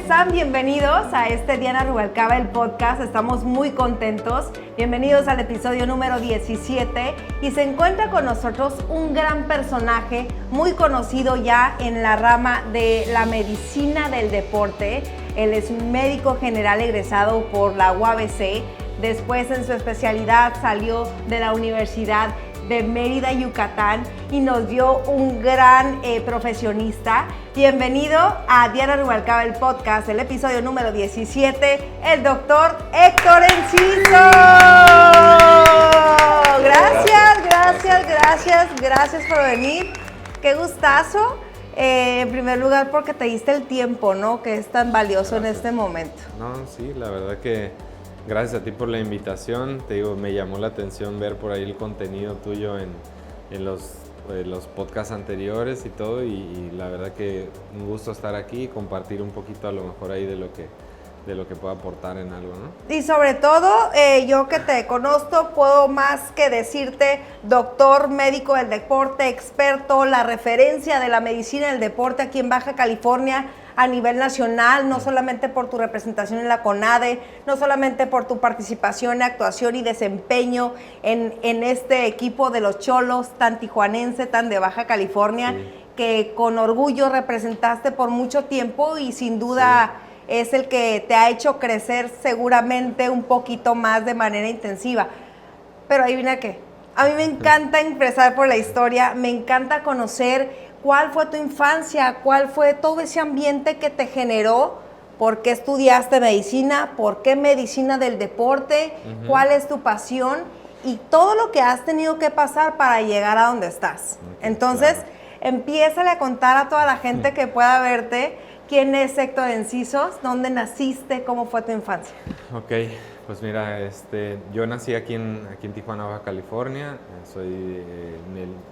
están? Bienvenidos a Diana Rubalcaba, el podcast. Estamos muy contentos. Bienvenidos al episodio número 17 y se encuentra con nosotros un gran personaje muy conocido ya en la rama de la medicina del deporte. Él es médico general egresado por la UABC. Después en su especialidad salió de la Universidad de Mérida, Yucatán, y nos dio un gran profesionista. Bienvenido a Diana Rubalcaba, el podcast, el episodio número 17, el doctor Héctor Enciso. Gracias por venir. Qué gustazo. En primer lugar, porque te diste el tiempo, ¿no? Que es tan valioso en este momento. No, sí, la verdad que gracias a ti por la invitación. Te digo, me llamó la atención ver por ahí el contenido tuyo en los podcasts anteriores y todo, y la verdad que un gusto estar aquí y compartir un poquito a lo mejor ahí de lo que pueda aportar en algo, ¿no? Y sobre todo, yo que te conozco, puedo más que decirte doctor, médico del deporte, experto, la referencia de la medicina del deporte aquí en Baja California a nivel nacional, no solamente por tu representación en la CONADE, no solamente por tu participación, actuación y desempeño en este equipo de los Cholos, tan tijuanense, tan de Baja California, sí, que con orgullo representaste por mucho tiempo y sin duda sí, es el que te ha hecho crecer seguramente un poquito más de manera intensiva. Pero adivina qué, a mí me encanta empezar por la historia, me encanta conocer cuál fue tu infancia, cuál fue todo ese ambiente que te generó, por qué estudiaste medicina, por qué medicina del deporte, cuál es tu pasión y todo lo que has tenido que pasar para llegar a donde estás. Entonces, claro, empiézale a contar a toda la gente que pueda verte. ¿Quién es Héctor Enciso? ¿Dónde naciste? ¿Cómo fue tu infancia? Ok, pues mira, yo nací aquí en Tijuana, Baja California.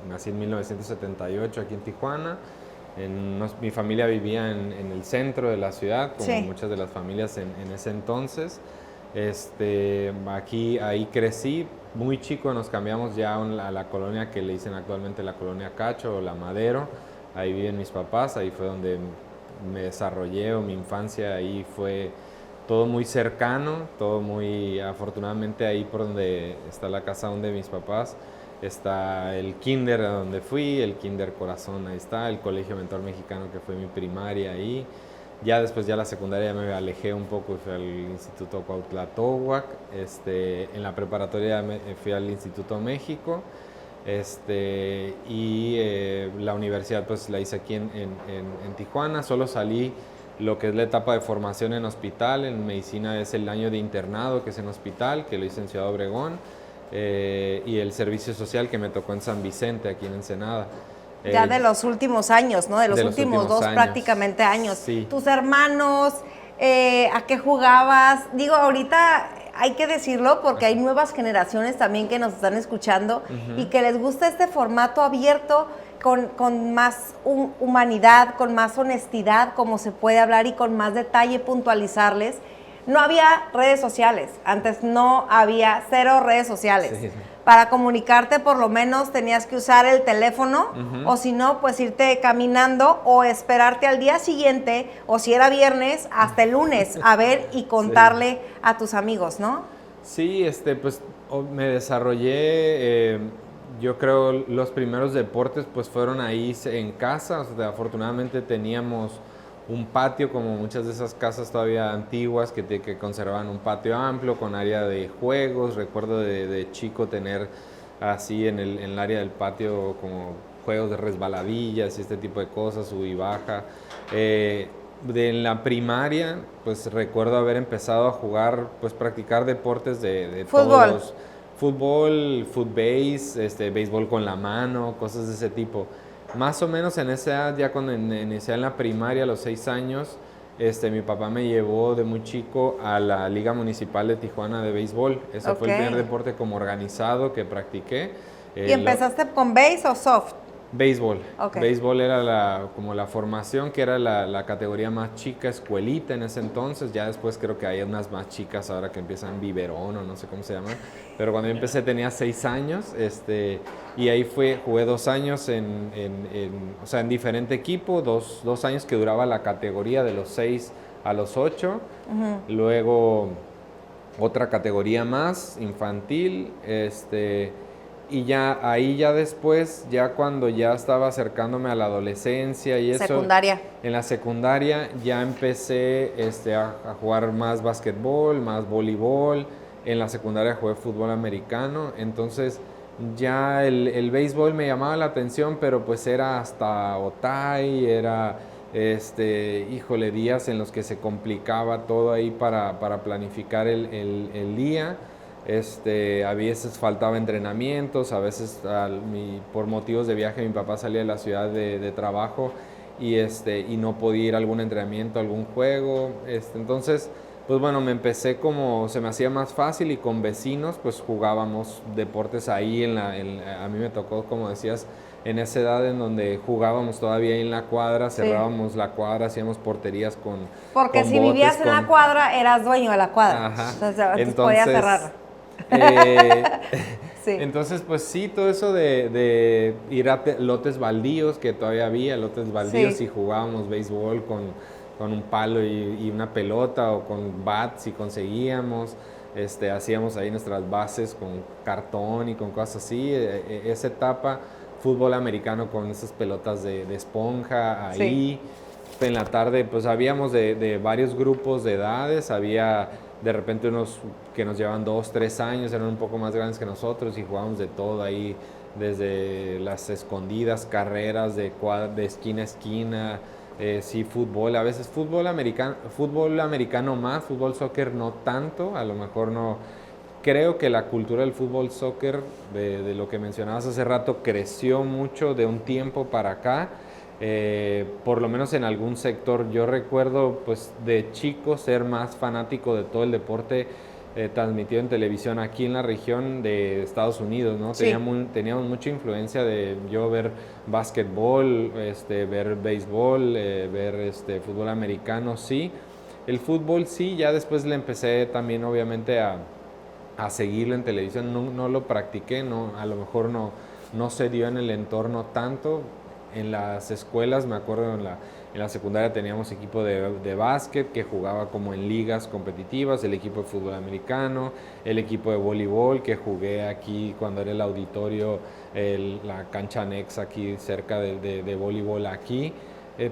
Nací en 1978 aquí en Tijuana. Mi familia vivía en el centro de la ciudad, como sí, muchas de las familias en ese entonces. Ahí crecí. Muy chico nos cambiamos ya a la colonia que le dicen actualmente la colonia Cacho o la Madero. Ahí viven mis papás, ahí fue donde me desarrollé, o mi infancia ahí fue todo muy cercano, todo muy, afortunadamente ahí por donde está la casa donde mis papás, está el kinder a donde fui, el kinder Corazón, ahí está, el colegio Mentor Mexicano que fue mi primaria ahí. Ya después, ya la secundaria me alejé un poco y fui al Instituto Cuautla Tláhuac. En la preparatoria fui al Instituto México. La universidad pues la hice aquí en Tijuana. Solo salí lo que es la etapa de formación en hospital. En medicina es el año de internado, que es en hospital, que lo hice en Ciudad Obregón, y el servicio social que me tocó en San Vicente, aquí en Ensenada. Ya de los últimos años, ¿no? De los últimos dos años, prácticamente años. Sí. Tus hermanos, ¿a qué jugabas? Digo, ahorita hay que decirlo porque hay nuevas generaciones también que nos están escuchando y que les gusta este formato abierto con más humanidad, con más honestidad, como se puede hablar, y con más detalle puntualizarles. No había redes sociales, antes no había, cero redes sociales. Sí. Para comunicarte por lo menos tenías que usar el teléfono, o si no, pues irte caminando o esperarte al día siguiente, o si era viernes, hasta el lunes, a ver y contarle sí, a tus amigos, ¿no? Sí, pues me desarrollé, yo creo los primeros deportes pues fueron ahí en casa. O sea, afortunadamente teníamos un patio, como muchas de esas casas todavía antiguas que conservaban un patio amplio con área de juegos. Recuerdo de chico tener así en el área del patio como juegos de resbaladillas y este tipo de cosas, sub y baja. En la primaria pues recuerdo haber empezado a jugar, pues practicar deportes de fútbol. Todos. Fútbol, footbase, béisbol con la mano, cosas de ese tipo. Más o menos en esa edad, ya cuando inicié en la primaria, a los 6 años, mi papá me llevó de muy chico a la Liga Municipal de Tijuana de béisbol. Ese fue el primer deporte como organizado que practiqué. ¿Y empezaste con base o soft? Béisbol. Okay. Béisbol era como la formación, que era la categoría más chica, escuelita en ese entonces. Ya después creo que hay unas más chicas ahora que empiezan biberón o no sé cómo se llama. Pero cuando yo empecé tenía 6 años, y ahí jugué 2 años en diferente equipo, dos años que duraba la categoría de los 6 a los 8. Luego otra categoría más, infantil, y ya ahí ya después, ya cuando ya estaba acercándome a la adolescencia y eso. Secundaria. En la secundaria ya empecé a jugar más básquetbol, más voleibol. En la secundaria jugué fútbol americano, entonces ya el béisbol me llamaba la atención, pero pues era hasta otay, era híjole, días en los que se complicaba todo ahí para planificar el día. A veces faltaba entrenamientos, a veces por motivos de viaje mi papá salía de la ciudad de trabajo y no podía ir a algún entrenamiento, a algún juego. Entonces, pues bueno, me empecé como se me hacía más fácil y con vecinos pues jugábamos deportes ahí a mí me tocó, como decías, en esa edad en donde jugábamos todavía en la cuadra, cerrábamos la cuadra, hacíamos porterías Porque con si botes, vivías en la cuadra, eras dueño de la cuadra. Ajá. Entonces podías cerrar. Sí. Entonces, pues sí, todo eso de ir a lotes baldíos, que todavía había lotes baldíos, y jugábamos béisbol con un palo y una pelota, o con bats si conseguíamos. Hacíamos ahí nuestras bases con cartón y con cosas así. Esa etapa, fútbol americano con esas pelotas de esponja ahí. Sí. En la tarde pues habíamos de varios grupos de edades, había de repente unos que nos llevaban 2, 3 años, eran un poco más grandes que nosotros y jugábamos de todo ahí, desde las escondidas, carreras de esquina a esquina, sí, fútbol, a veces fútbol americano más, fútbol soccer no tanto, a lo mejor no. Creo que la cultura del fútbol soccer, de lo que mencionabas hace rato, creció mucho de un tiempo para acá. Por lo menos en algún sector. Yo recuerdo pues de chico ser más fanático de todo el deporte transmitido en televisión aquí en la región de Estados Unidos, ¿no? Sí. Teníamos mucha influencia de yo ver básquetbol, ver béisbol, ver fútbol americano, sí. El fútbol sí, ya después le empecé también obviamente a seguirlo en televisión. No lo practiqué, a lo mejor no se dio en el entorno tanto. En las escuelas, me acuerdo en la secundaria teníamos equipo de básquet que jugaba como en ligas competitivas, el equipo de fútbol americano, el equipo de voleibol que jugué aquí cuando era el auditorio, la cancha anexa aquí cerca de voleibol aquí,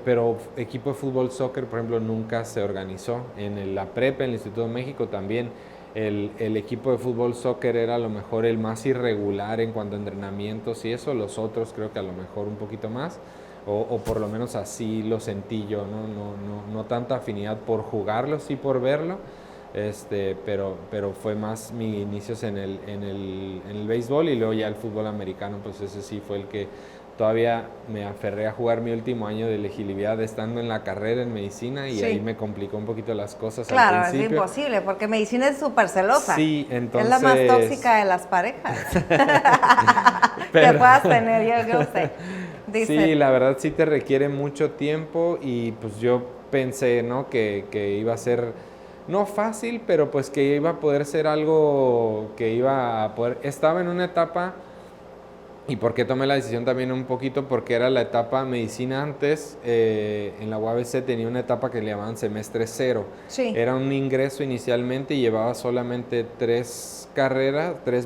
pero equipo de fútbol soccer, por ejemplo, nunca se organizó. En la prepa, en el Instituto de México también. El equipo de fútbol soccer era a lo mejor el más irregular en cuanto a entrenamientos y eso, los otros creo que a lo mejor un poquito más, o por lo menos así lo sentí yo, no tanta afinidad por jugarlo, sí por verlo, pero fue más mis inicios en el béisbol, y luego ya el fútbol americano, pues ese sí fue el que todavía me aferré a jugar mi último año de elegibilidad estando en la carrera en medicina, y sí, ahí me complicó un poquito las cosas al principio. Claro, es imposible, porque medicina es súper celosa. Sí, entonces... Es la más tóxica de las parejas que puedas tener, yo sé. Dice. Sí, la verdad sí te requiere mucho tiempo, y pues yo pensé, ¿no? que iba a ser, no fácil, pero pues que iba a poder ser algo que iba a poder... Estaba en una etapa... ¿Y por qué tomé la decisión también un poquito? Porque era la etapa medicina antes, en la UABC tenía una etapa que le llamaban semestre cero. Sí. Era un ingreso inicialmente y llevaba solamente 3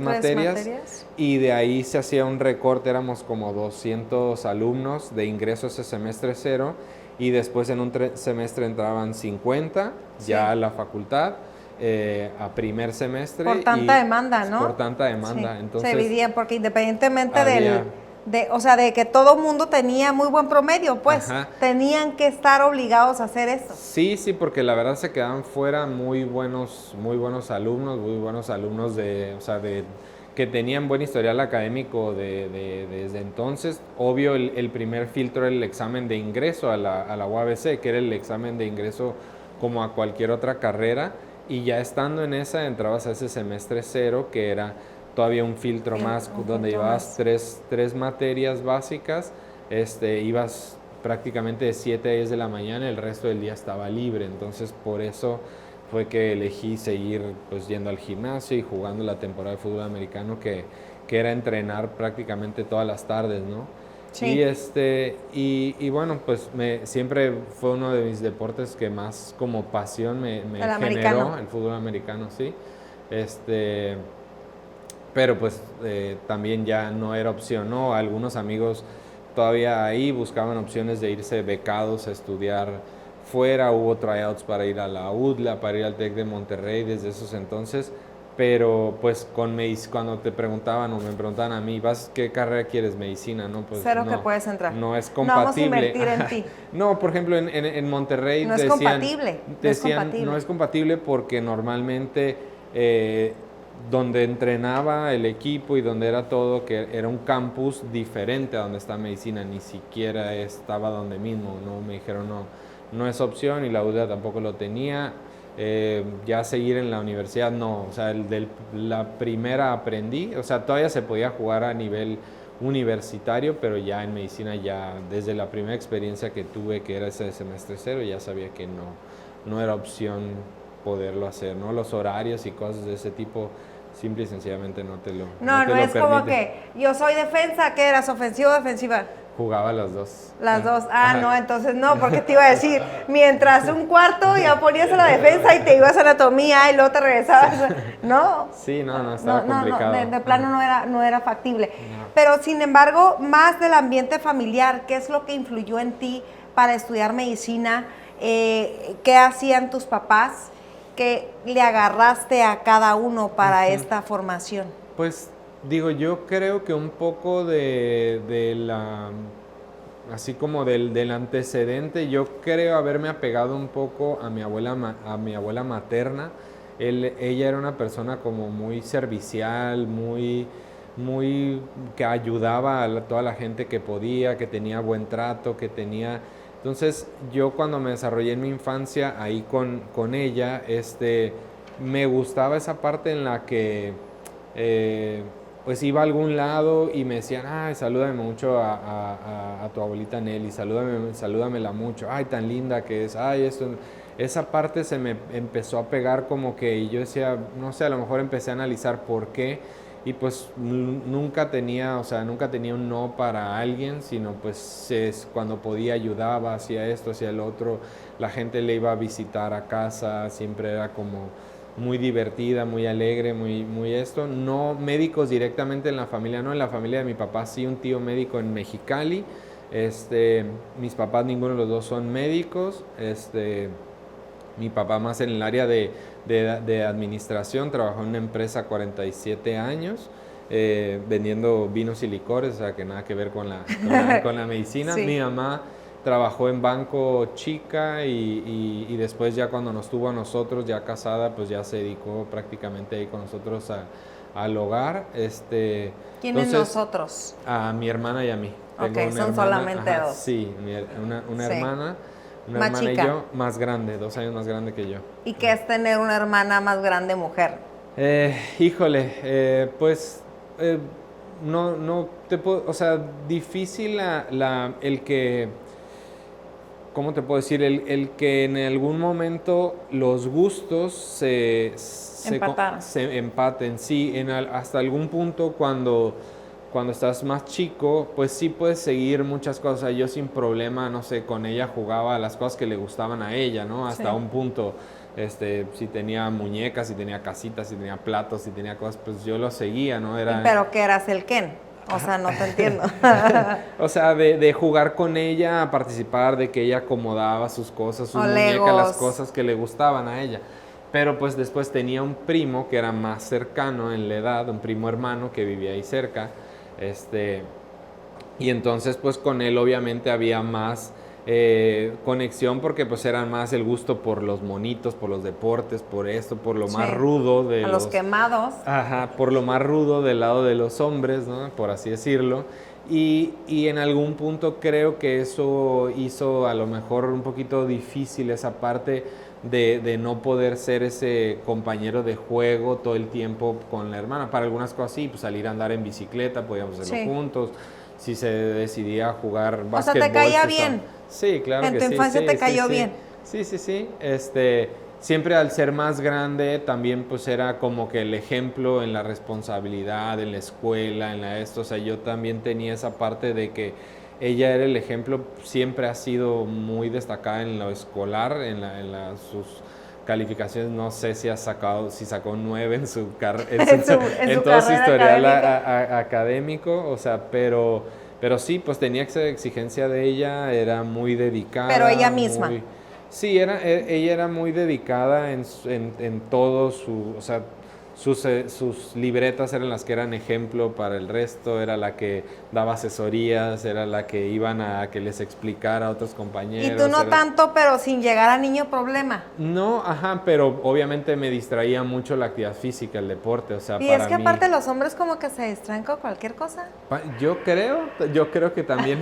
materias, y de ahí se hacía un recorte, éramos como 200 alumnos de ingreso ese semestre cero, y después en un semestre entraban 50, sí, ya a la facultad. A primer semestre. Por tanta demanda, ¿no? Por tanta demanda. Sí. Entonces, se dividían, porque independientemente de que todo mundo tenía muy buen promedio, pues, ajá, tenían que estar obligados a hacer eso. Sí, porque la verdad se quedaban fuera muy buenos alumnos que tenían buen historial académico desde entonces. Obvio, el primer filtro era el examen de ingreso a la UABC, que era el examen de ingreso como a cualquier otra carrera. Y ya estando en esa, entrabas a ese semestre cero, que era todavía un filtro más, donde llevabas 3 materias básicas, ibas prácticamente de 7 a 10 de la mañana, el resto del día estaba libre. Entonces, por eso fue que elegí seguir pues yendo al gimnasio y jugando la temporada de fútbol americano, que era entrenar prácticamente todas las tardes, ¿no? Sí. Y bueno, pues siempre fue uno de mis deportes que más como pasión me El generó, americano. el fútbol americano, sí. Pero pues también ya no era opción, ¿no? Algunos amigos todavía ahí buscaban opciones de irse becados a estudiar fuera, hubo tryouts para ir a la UDLA, para ir al TEC de Monterrey desde esos entonces, pero pues cuando te preguntaban o me preguntaban a mí, ¿qué carrera quieres? Medicina, ¿no? Pues Cero que no, puedes entrar. no es No vamos a compatible. invertir en ti. No, por ejemplo, en Monterrey No es compatible. no es compatible porque normalmente donde entrenaba el equipo y donde era todo, que era un campus diferente a donde está medicina, ni siquiera estaba donde mismo, ¿no? Me dijeron no es opción y la UDLA tampoco lo tenía. Ya seguir en la universidad no, o sea, la primera aprendí, o sea, todavía se podía jugar a nivel universitario, pero ya en medicina ya desde la primera experiencia que tuve, que era ese semestre cero, ya sabía que no era opción poderlo hacer, ¿no? Los horarios y cosas de ese tipo simple y sencillamente no te lo No es permiten. como que yo soy defensa, ¿qué eras? ¿Ofensiva o defensiva? Jugaba las dos. Las dos. No, entonces no, porque te iba a decir, mientras un cuarto ya ponías a la defensa y te ibas a anatomía y luego te regresabas. No. Sí, no, estaba complicado. De plano no era factible. No. Pero sin embargo, más del ambiente familiar, ¿qué es lo que influyó en ti para estudiar medicina? ¿Qué hacían tus papás? ¿Qué le agarraste a cada uno para esta formación? Pues digo, yo creo que un poco de la, así como del antecedente, yo creo haberme apegado un poco a mi abuela materna. Ella era una persona como muy servicial, muy que ayudaba a toda la gente que podía, que tenía buen trato, que tenía... Entonces yo cuando me desarrollé en mi infancia ahí con ella, me gustaba esa parte en la que pues iba a algún lado y me decían, ay, salúdame mucho a tu abuelita Nelly, salúdamela mucho, ay, tan linda que es, ay, esto... Esa parte se me empezó a pegar como que, y yo decía, no sé, a lo mejor empecé a analizar por qué, y pues nunca tenía un no para alguien, sino pues cuando podía ayudaba, hacía esto, hacía el otro, la gente le iba a visitar a casa, siempre era como muy divertida, muy alegre, muy esto. No médicos directamente en la familia, no, en la familia de mi papá sí, un tío médico en Mexicali, mis papás ninguno de los dos son médicos, mi papá más en el área de administración, trabajó en una empresa 47 años, vendiendo vinos y licores, o sea que nada que ver con la medicina. Sí. Mi mamá trabajó en Banco Chica y después ya cuando nos tuvo a nosotros, ya casada, pues ya se dedicó prácticamente ahí con nosotros al hogar. ¿Quiénes nosotros? A mi hermana y a mí. Ok, son solamente dos. Sí, una hermana. Una hermana chica. Y yo más grande, 2 años más grande que yo. ¿Y qué es tener una hermana más grande mujer? No te puedo, o sea, difícil el que, ¿cómo te puedo decir? El que en algún momento los gustos se empaten, sí, hasta algún punto cuando estás más chico, pues sí puedes seguir muchas cosas. Yo sin problema, no sé, con ella jugaba a las cosas que le gustaban a ella, ¿no? Hasta un punto, si tenía muñecas, si tenía casitas, si tenía platos, si tenía cosas, pues yo lo seguía, ¿no? ¿Pero qué eras el Ken? O sea, no te entiendo. O sea, de jugar con ella, a participar, de que ella acomodaba sus cosas, sus muñecas, las cosas que le gustaban a ella. Pero pues después tenía un primo que era más cercano en la edad, un primo hermano que vivía ahí cerca. Y entonces pues con él obviamente había más conexión porque pues eran más el gusto por los monitos, por los deportes, por esto, por lo más rudo de los quemados. Ajá, por lo más rudo del lado de los hombres, ¿no? Por así decirlo. Y en algún punto creo que eso hizo a lo mejor un poquito difícil esa parte de no poder ser ese compañero de juego todo el tiempo con la hermana. Para algunas cosas sí, pues salir a andar en bicicleta, podíamos hacerlo juntos. Si se decidía jugar básquetbol. O sea, ¿te caía bien? Sí, claro que sí. En tu infancia te cayó bien. Sí. siempre al ser más grande también pues era como que el ejemplo en la responsabilidad, en la escuela, en la esto, o sea, yo también tenía esa parte de que ella era el ejemplo, siempre ha sido muy destacada en lo escolar, sus calificaciones, no sé si si sacó 9 en su en todo su historial académico, o sea, pero sí, pues tenía esa exigencia de ella, era muy dedicada. Pero ella misma. Sí, ella era muy dedicada en todo o sea, sus libretas eran las que eran ejemplo para el resto, era la que daba asesorías, era la que iban a que les explicara a otros compañeros. Y tú no tanto, pero sin llegar a niño problema. No, ajá, pero obviamente me distraía mucho la actividad física, el deporte, o sea, y para es que mí, aparte los hombres como que se distraen con cualquier cosa. Yo creo que también...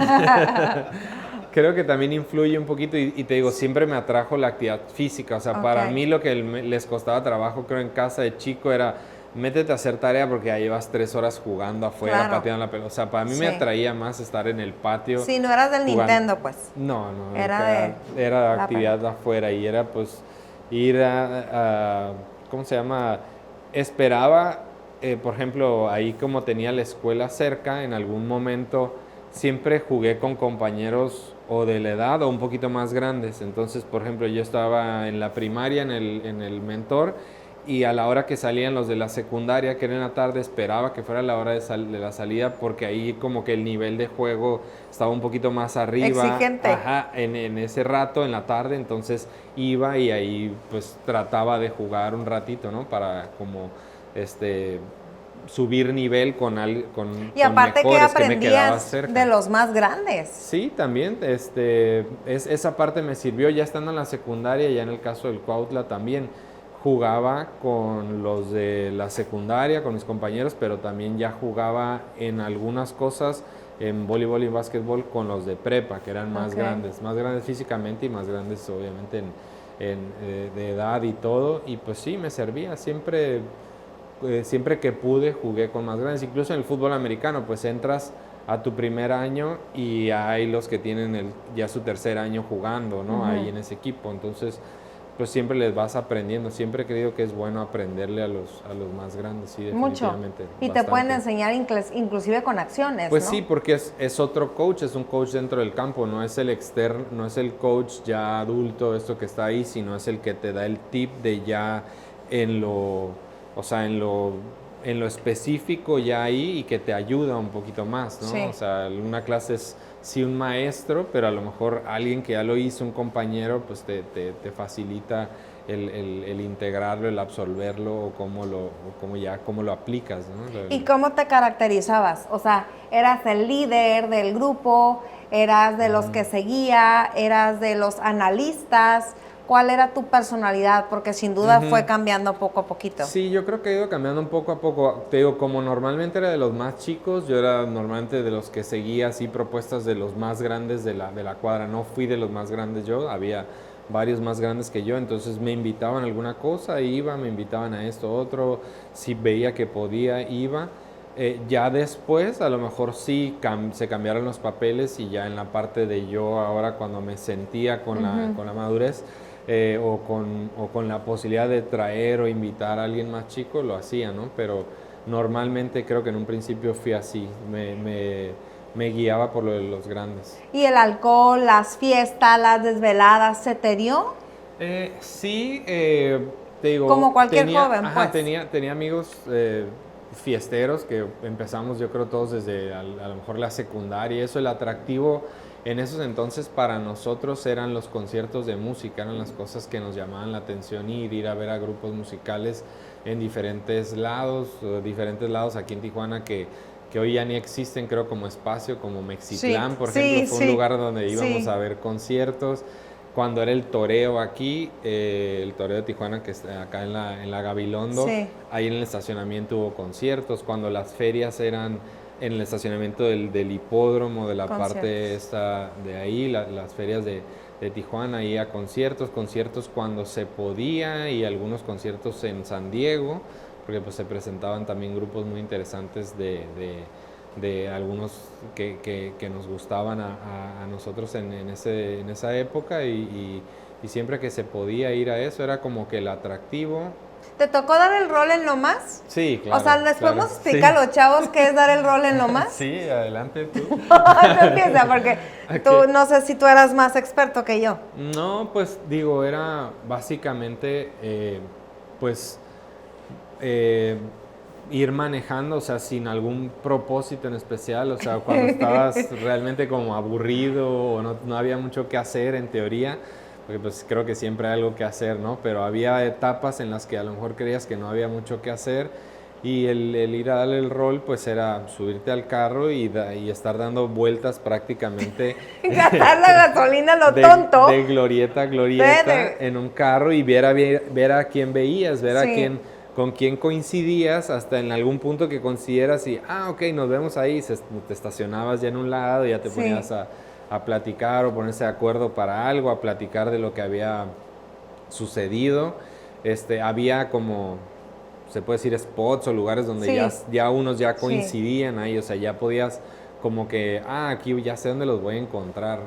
Creo que también influye un poquito y te digo, siempre me atrajo la actividad física, o sea, para mí lo que les costaba trabajo, creo, en casa de chico era métete a hacer tarea porque ya llevas 3 horas jugando afuera, pateando la pelota, o sea, para mí me atraía más estar en el patio. Sí, no eras del jugando. Nintendo, pues. No, Era actividad afuera y era pues ir ¿cómo se llama? Esperaba, por ejemplo, ahí como tenía la escuela cerca, en algún momento siempre jugué con compañeros o de la edad o un poquito más grandes. Entonces, por ejemplo, yo estaba en la primaria, en el mentor, y a la hora que salían los de la secundaria, que era en la tarde, esperaba que fuera la hora de la salida, porque ahí como que el nivel de juego estaba un poquito más arriba. Exigente. Ajá, en ese rato, en la tarde, entonces iba y ahí pues trataba de jugar un ratito, ¿no? Para como subir nivel con y aparte con mejores que aprendías cerca. De los más grandes. Sí, también, esa parte me sirvió ya estando en la secundaria, ya en el caso del Cuautla también jugaba con los de la secundaria, con mis compañeros, pero también ya jugaba en algunas cosas, en voleibol y básquetbol, con los de prepa, que eran más grandes físicamente y más grandes obviamente de edad y todo, y pues sí, me servía, siempre que pude jugué con más grandes, incluso en el fútbol americano, pues entras a tu primer año y hay los que tienen ya su tercer año jugando, ¿no? Ahí en ese equipo, entonces pues siempre les vas aprendiendo, siempre he creído que es bueno aprenderle a los más grandes, sí, definitivamente. Mucho, y te pueden enseñar inclusive con acciones, pues ¿no? sí, porque es otro coach, es un coach dentro del campo, no es el externo, no es el coach ya adulto, esto que está ahí, sino es el que te da el tip de ya en lo específico ya ahí y que te ayuda un poquito más, ¿no? Sí. O sea, una clase es sí un maestro, pero a lo mejor alguien que ya lo hizo, un compañero, pues te facilita el integrarlo, el absorberlo o cómo lo aplicas, ¿no? ¿Y cómo te caracterizabas? O sea, ¿eras el líder del grupo? ¿Eras de los que seguía? ¿Eras de los analistas? ¿Cuál era tu personalidad? Porque sin duda fue cambiando poco a poquito. Sí, yo creo que ha ido cambiando un poco a poco. Te digo, como normalmente era de los más chicos, yo era normalmente de los que seguía así propuestas de los más grandes de la cuadra. No fui de los más grandes yo, había varios más grandes que yo, entonces me invitaban a alguna cosa, iba, me invitaban a esto, otro, si veía que podía, iba. Ya después, a lo mejor sí se cambiaron los papeles y ya en la parte de yo ahora cuando me sentía con la madurez, o con la posibilidad de traer o invitar a alguien más chico, lo hacía, ¿no? Pero normalmente creo que en un principio fui así, me guiaba por lo de los grandes. ¿Y el alcohol, las fiestas, las desveladas, se te dio? Sí, te digo... Como cualquier joven, pues. Tenía amigos fiesteros que empezamos yo creo todos desde a lo mejor la secundaria, eso, el atractivo... En esos entonces para nosotros eran los conciertos de música, eran las cosas que nos llamaban la atención, ir a ver a grupos musicales en diferentes lados aquí en Tijuana que hoy ya ni existen, creo, como espacio, como Mexitlán, por ejemplo, fue un lugar donde íbamos a ver conciertos. Cuando era el toreo aquí, el toreo de Tijuana, que está acá en la Gabilondo, ahí en el estacionamiento hubo conciertos. Cuando las ferias eran en el estacionamiento del hipódromo, de la parte esta de ahí, las ferias de Tijuana, ahí a conciertos cuando se podía y algunos conciertos en San Diego, porque pues se presentaban también grupos muy interesantes de algunos que nos gustaban a nosotros en esa época y y siempre que se podía ir a eso era como que el atractivo. ¿Te tocó dar el rol en Lo Más? Sí, claro. O sea, ¿les claro, podemos explicar sí. a los chavos qué es dar el rol en Lo Más? Sí, adelante tú. No empieza, porque tú, no sé si tú eras más experto que yo. No, pues digo, era básicamente, pues, ir manejando, o sea, sin algún propósito en especial, o sea, cuando estabas realmente como aburrido o no había mucho que hacer en teoría, porque pues creo que siempre hay algo que hacer, ¿no? Pero había etapas en las que a lo mejor creías que no había mucho que hacer y el ir a darle el rol, pues era subirte al carro y estar dando vueltas prácticamente. Gastar la gasolina lo tonto. De glorieta a glorieta en un carro y ver a quién veías, ver Sí. a quién, con quién coincidías, hasta en algún punto que consideras y, ok, nos vemos ahí, te estacionabas ya en un lado, ya te Sí. ponías a platicar o ponerse de acuerdo para algo, a platicar de lo que había sucedido. Había como, se puede decir, spots o lugares donde Sí. ya unos ya Sí. coincidían ahí, o sea, ya podías como que, aquí ya sé dónde los voy a encontrar.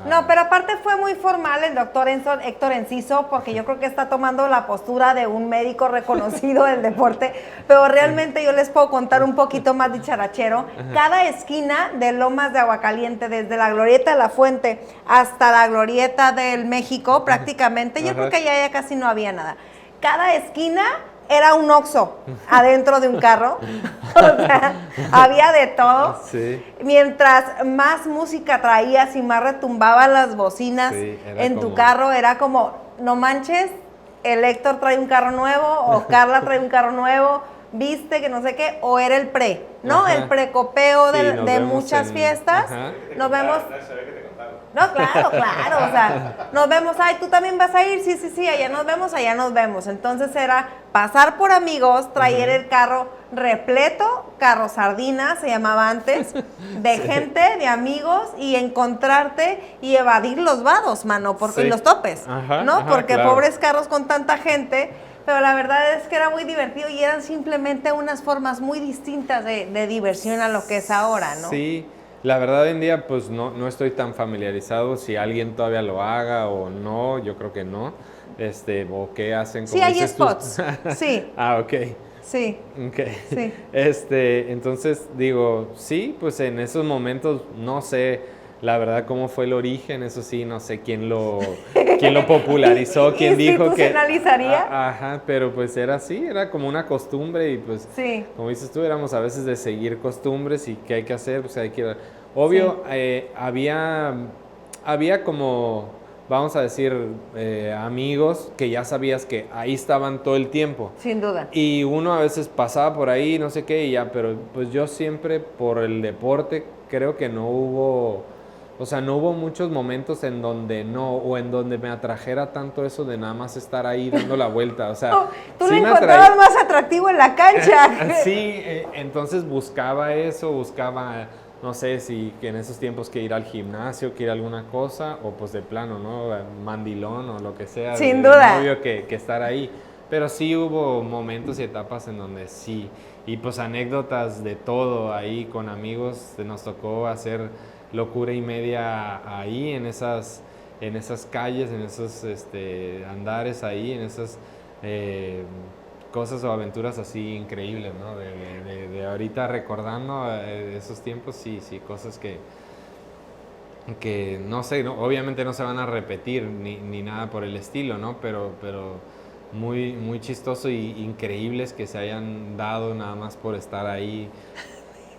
No, pero aparte fue muy formal el doctor Héctor Enciso, porque yo creo que está tomando la postura de un médico reconocido del deporte, pero realmente yo les puedo contar un poquito más dicharachero. Cada esquina de Lomas de Aguacaliente, desde la Glorieta de la Fuente hasta la Glorieta del México, prácticamente, yo creo que allá ya casi no había nada. Cada esquina era un Oxxo adentro de un carro, o sea, había de todo. Sí. Mientras más música traías y más retumbaban las bocinas en tu carro, era como, no manches, el Héctor trae un carro nuevo, o Carla trae un carro nuevo, viste que no sé qué, o era el pre, ¿no? Ajá. El precopeo Sí, de muchas fiestas. Ajá. Nos vemos. No, claro, o sea, nos vemos, ay, tú también vas a ir, sí, allá nos vemos. Entonces era pasar por amigos, traer el carro repleto, carro sardina se llamaba antes, de gente, de amigos, y encontrarte y evadir los vados, mano, porque los topes, Ajá, ¿no? ajá, Porque claro. pobres carros con tanta gente, pero la verdad es que era muy divertido y eran simplemente unas formas muy distintas de diversión a lo que es ahora, ¿no? Sí. La verdad, hoy en día, pues no estoy tan familiarizado si alguien todavía lo haga o no, yo creo que no. O qué hacen. Sí, hay spots. Sí. Ok. Sí. Okay. Sí. Entonces digo, sí, pues en esos momentos no sé la verdad cómo fue el origen, eso sí, no sé quién lo popularizó, quién dijo que... ¿Institucionalizaría? Ajá, pero pues era así, era como una costumbre y pues, sí. Como dices tú, éramos a veces de seguir costumbres y qué hay que hacer, pues hay que... Obvio, sí. Había como, vamos a decir, amigos que ya sabías que ahí estaban todo el tiempo. Sin duda. Y uno a veces pasaba por ahí, no sé qué, y ya, pero pues yo siempre por el deporte creo que no hubo... O sea, no hubo muchos momentos en donde o en donde me atrajera tanto eso de nada más estar ahí dando la vuelta. O sea, tú sí lo encontrabas más atractivo en la cancha. Sí, entonces buscaba, no sé si en esos tiempos que ir al gimnasio, que ir a alguna cosa, o pues de plano, ¿no? Mandilón o lo que sea. Sin duda. Obvio que estar ahí. Pero sí hubo momentos y etapas en donde sí. Y pues anécdotas de todo ahí con amigos. Nos tocó hacer locura y media ahí en esas calles, en esos andares ahí, en esas cosas o aventuras así increíbles, ¿no? De ahorita recordando esos tiempos, sí, cosas que no sé, ¿no? Obviamente no se van a repetir ni nada por el estilo, ¿no? Pero muy, muy chistoso y increíbles que se hayan dado nada más por estar ahí.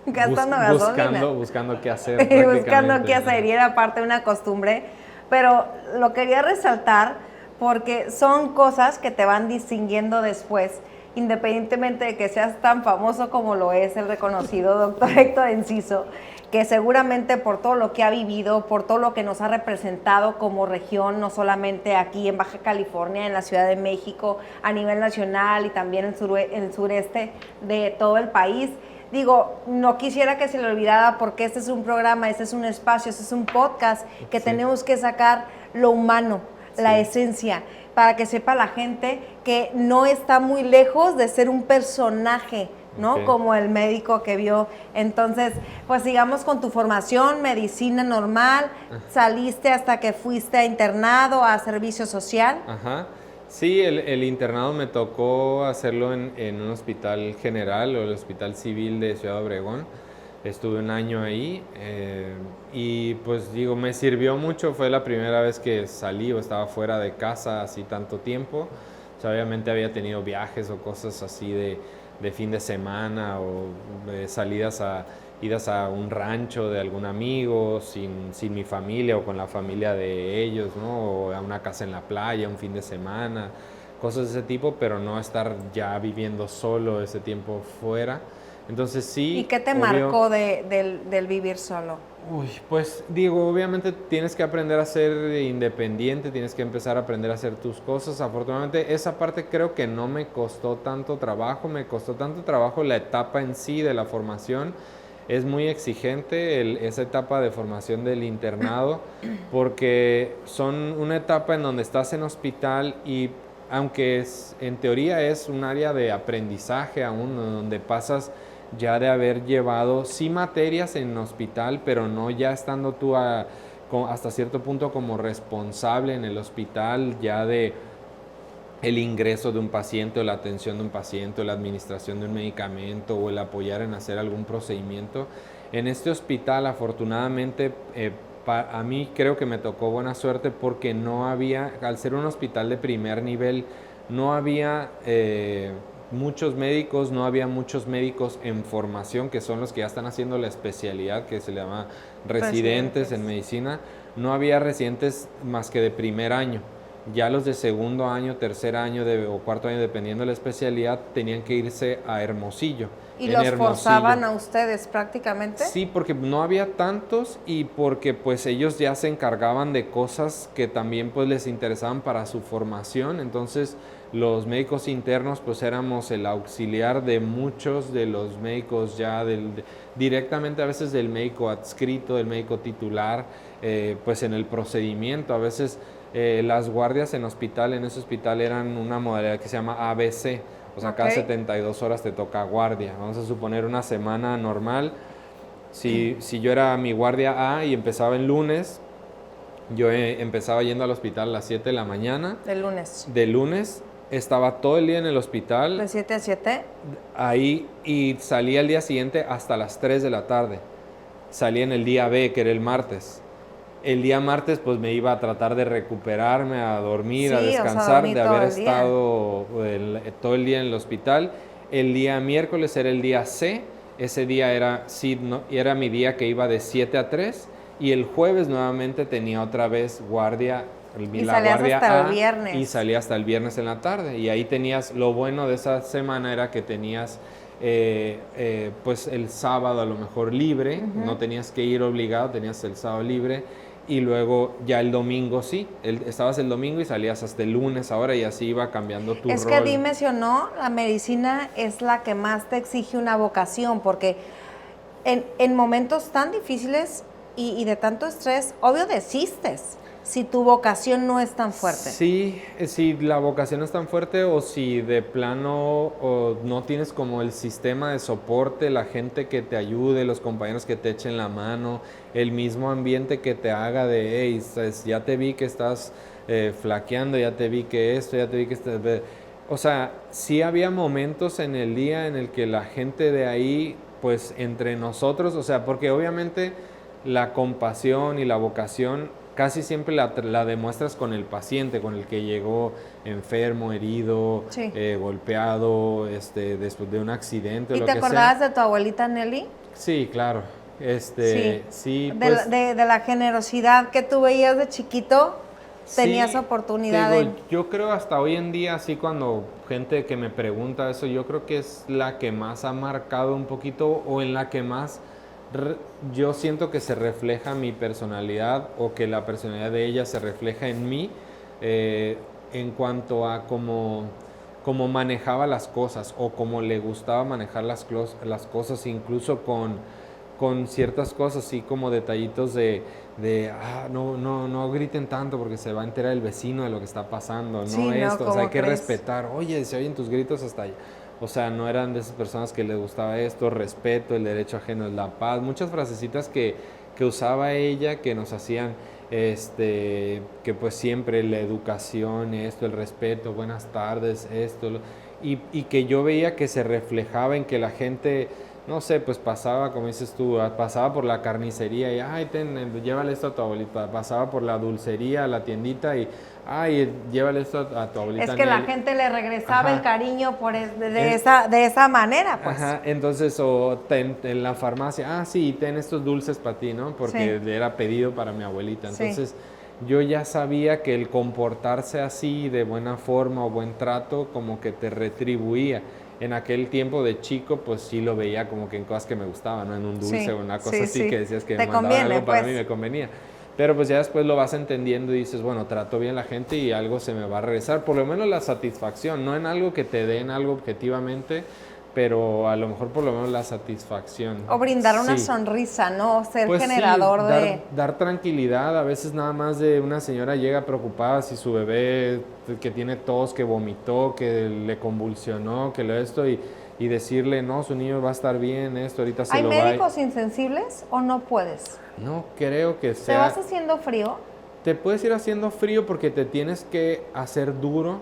Gastando gasolina. Buscando qué hacer. Buscando qué hacer, y era parte de una costumbre. Pero lo quería resaltar porque son cosas que te van distinguiendo después, independientemente de que seas tan famoso como lo es el reconocido doctor Héctor Enciso, que seguramente por todo lo que ha vivido, por todo lo que nos ha representado como región, no solamente aquí en Baja California, en la Ciudad de México, a nivel nacional y también en el sureste de todo el país. Digo, no quisiera que se le olvidara porque este es un programa, este es un espacio, este es un podcast que tenemos que sacar lo humano, la esencia. para que sepa la gente que no está muy lejos de ser un personaje, ¿no? Ok. Como el médico que vio. Entonces, pues sigamos con tu formación, medicina normal, saliste hasta que fuiste a internado, a servicio social. Ajá. Sí, el internado me tocó hacerlo en un hospital general o el Hospital Civil de Ciudad Obregón. Estuve un año ahí y pues digo, me sirvió mucho. Fue la primera vez que salí o estaba fuera de casa así tanto tiempo. O sea, obviamente había tenido viajes o cosas así de fin de semana o idas a un rancho de algún amigo sin mi familia o con la familia de ellos, ¿no? O a una casa en la playa un fin de semana, cosas de ese tipo, pero no estar ya viviendo solo ese tiempo fuera. Entonces sí. ¿Y qué te marcó del vivir solo? Uy, pues digo, obviamente tienes que aprender a ser independiente, tienes que empezar a aprender a hacer tus cosas. Afortunadamente esa parte creo que no me costó tanto trabajo, me costó tanto trabajo la etapa en sí de la formación. Es muy exigente esa etapa de formación del internado porque son una etapa en donde estás en hospital y aunque en teoría es un área de aprendizaje aún, donde pasas ya de haber llevado sí materias en hospital, pero no ya estando tú hasta cierto punto como responsable en el hospital ya de el ingreso de un paciente o la atención de un paciente o la administración de un medicamento o el apoyar en hacer algún procedimiento. En este hospital, afortunadamente, a mí creo que me tocó buena suerte porque no había, al ser un hospital de primer nivel, no había muchos médicos, no había muchos médicos en formación, que son los que ya están haciendo la especialidad, que se le llama residentes en medicina. No había residentes más que de primer año. Ya los de segundo año, tercer año o cuarto año, dependiendo de la especialidad, tenían que irse a Hermosillo. ¿Y los forzaban a ustedes prácticamente? Sí, porque no había tantos y porque pues ellos ya se encargaban de cosas que también pues les interesaban para su formación. Entonces los médicos internos pues éramos el auxiliar de muchos de los médicos ya directamente a veces del médico adscrito, del médico titular, pues en el procedimiento. A veces las guardias en ese hospital eran una modalidad que se llama ABC. O sea, cada 72 horas te toca guardia. Vamos a suponer una semana normal. Si yo era mi guardia A y empezaba el lunes, yo empezaba yendo al hospital a las 7 de la mañana. ¿De lunes? De lunes. Estaba todo el día en el hospital. ¿De 7 a 7? Ahí, y salía el día siguiente hasta las 3 de la tarde. Salía en el día B, que era el martes. El día martes pues me iba a tratar de recuperarme, a dormir, a descansar, de haber estado todo el día en el hospital. El día miércoles era el día C, ese día era mi día que iba de 7 a 3 y el jueves nuevamente tenía otra vez guardia, la guardia hasta A, el viernes. y salía hasta el viernes en la tarde. Y ahí tenías, lo bueno de esa semana era que tenías pues el sábado a lo mejor libre, no tenías que ir obligado, tenías el sábado libre. Y luego ya el domingo sí, estabas el domingo y salías hasta el lunes ahora y así iba cambiando tu rol. Es que Di mencionó, la medicina es la que más te exige una vocación, porque en momentos tan difíciles y de tanto estrés, obvio desistes si tu vocación no es tan fuerte. Sí, si la vocación no es tan fuerte o si de plano o no tienes como el sistema de soporte, la gente que te ayude, los compañeros que te echen la mano, el mismo ambiente que te haga de, hey, ya te vi que estás flaqueando, ya te vi que esto, ya te vi que estás... O sea, sí había momentos en el día en el que la gente de ahí, pues entre nosotros, o sea, porque obviamente la compasión y la vocación casi siempre la demuestras con el paciente, con el que llegó enfermo, herido, sí. Golpeado, después de un accidente o lo que sea. ¿Y te acordabas de tu abuelita Nelly? Sí, claro. Sí, pues, de la generosidad que tú veías de chiquito, tenías oportunidad digo, yo creo hasta hoy en día, así cuando gente que me pregunta eso, yo creo que es la que más ha marcado un poquito o en la que más yo siento que se refleja mi personalidad o que la personalidad de ella se refleja en mí en cuanto a cómo manejaba las cosas o cómo le gustaba manejar las cosas, incluso con ciertas cosas, así como detallitos no griten tanto porque se va a enterar el vecino de lo que está pasando, Sí, no no, esto, o sea, ¿cómo hay que crees? respetar, oye, se oyen tus gritos hasta allá. O sea, no eran de esas personas que les gustaba esto, respeto, el derecho ajeno es la paz, muchas frasecitas que usaba ella que nos hacían, que pues siempre la educación, esto, el respeto, buenas tardes, y que yo veía que se reflejaba en que la gente, no sé, pues pasaba, como dices tú, pasaba por la carnicería y, ay, llévale esto a tu abuelita, pasaba por la dulcería, a la tiendita y, ay, llévale esto a tu abuelita Es que la Nelly. gente le regresaba el Ajá. cariño En- de esa manera, pues. Ajá, entonces, en la farmacia, sí, ten estos dulces para ti, ¿no? Sí, Porque era pedido para mi abuelita. sí. Entonces, yo ya sabía que el comportarse así, de buena forma o buen trato, como que te retribuía. En aquel tiempo de chico, pues sí lo veía como que en cosas que me gustaban, ¿no? En un dulce Sí, o una cosa sí, así que sí. decías que me Te mandaban conviene, algo para pues. mí, me convenía. Pero pues ya después lo vas entendiendo y dices, bueno, trato bien a la gente y algo se me va a regresar. Por lo menos la satisfacción, no en algo que te den algo objetivamente, pero a lo mejor por lo menos la satisfacción. O brindar una Sí. sonrisa, ¿no? Ser Pues sí, generador de... dar tranquilidad. A veces nada más de una señora llega preocupada si su bebé que tiene tos, que vomitó, que le convulsionó, que lo esto, y decirle, no, su niño va a estar bien, esto, ahorita se ¿Hay lo va a... médicos insensibles o no puedes? No creo que ¿Te vas sea... haciendo frío? Te puedes ir haciendo frío porque te tienes que hacer duro.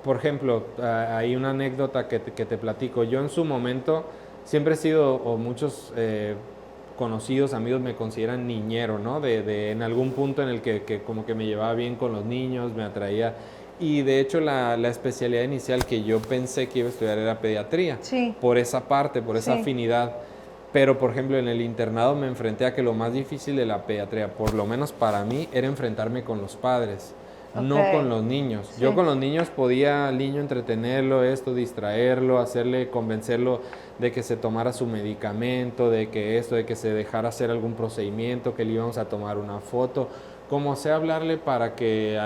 Por ejemplo, hay una anécdota que te platico. Yo en su momento siempre he sido, o muchos conocidos, amigos me consideran niñero, ¿no? En algún punto en el que como que me llevaba bien con los niños, me atraía. Y de hecho la especialidad inicial que yo pensé que iba a estudiar era pediatría. Sí. Por esa parte, por esa Sí. afinidad. Pero, por ejemplo, en el internado me enfrenté a que lo más difícil de la pediatría, por lo menos para mí, era enfrentarme con los padres, no Ok. con los niños. Sí. Yo con los niños podía al niño entretenerlo, distraerlo, convencerlo de que se tomara su medicamento, de que se dejara hacer algún procedimiento, que le íbamos a tomar una foto. Como sé hablarle para que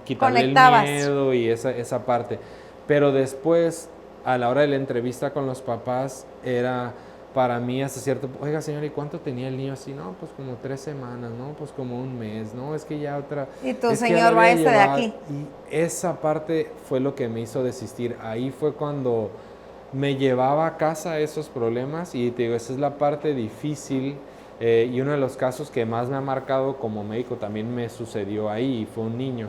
quitarle el Conectabas. miedo y esa parte. Pero después, a la hora de la entrevista con los papás, era para mí hasta cierto, oiga señora, ¿y cuánto tenía el niño así? No, pues como 3 semanas, no, pues como un mes, no, es que ya otra... Y tu es que ya señor, lo había váyase de llevado. aquí. Y esa parte fue lo que me hizo desistir. Ahí fue cuando me llevaba a casa esos problemas y te digo, esa es la parte difícil y uno de los casos que más me ha marcado como médico también me sucedió ahí y fue un niño.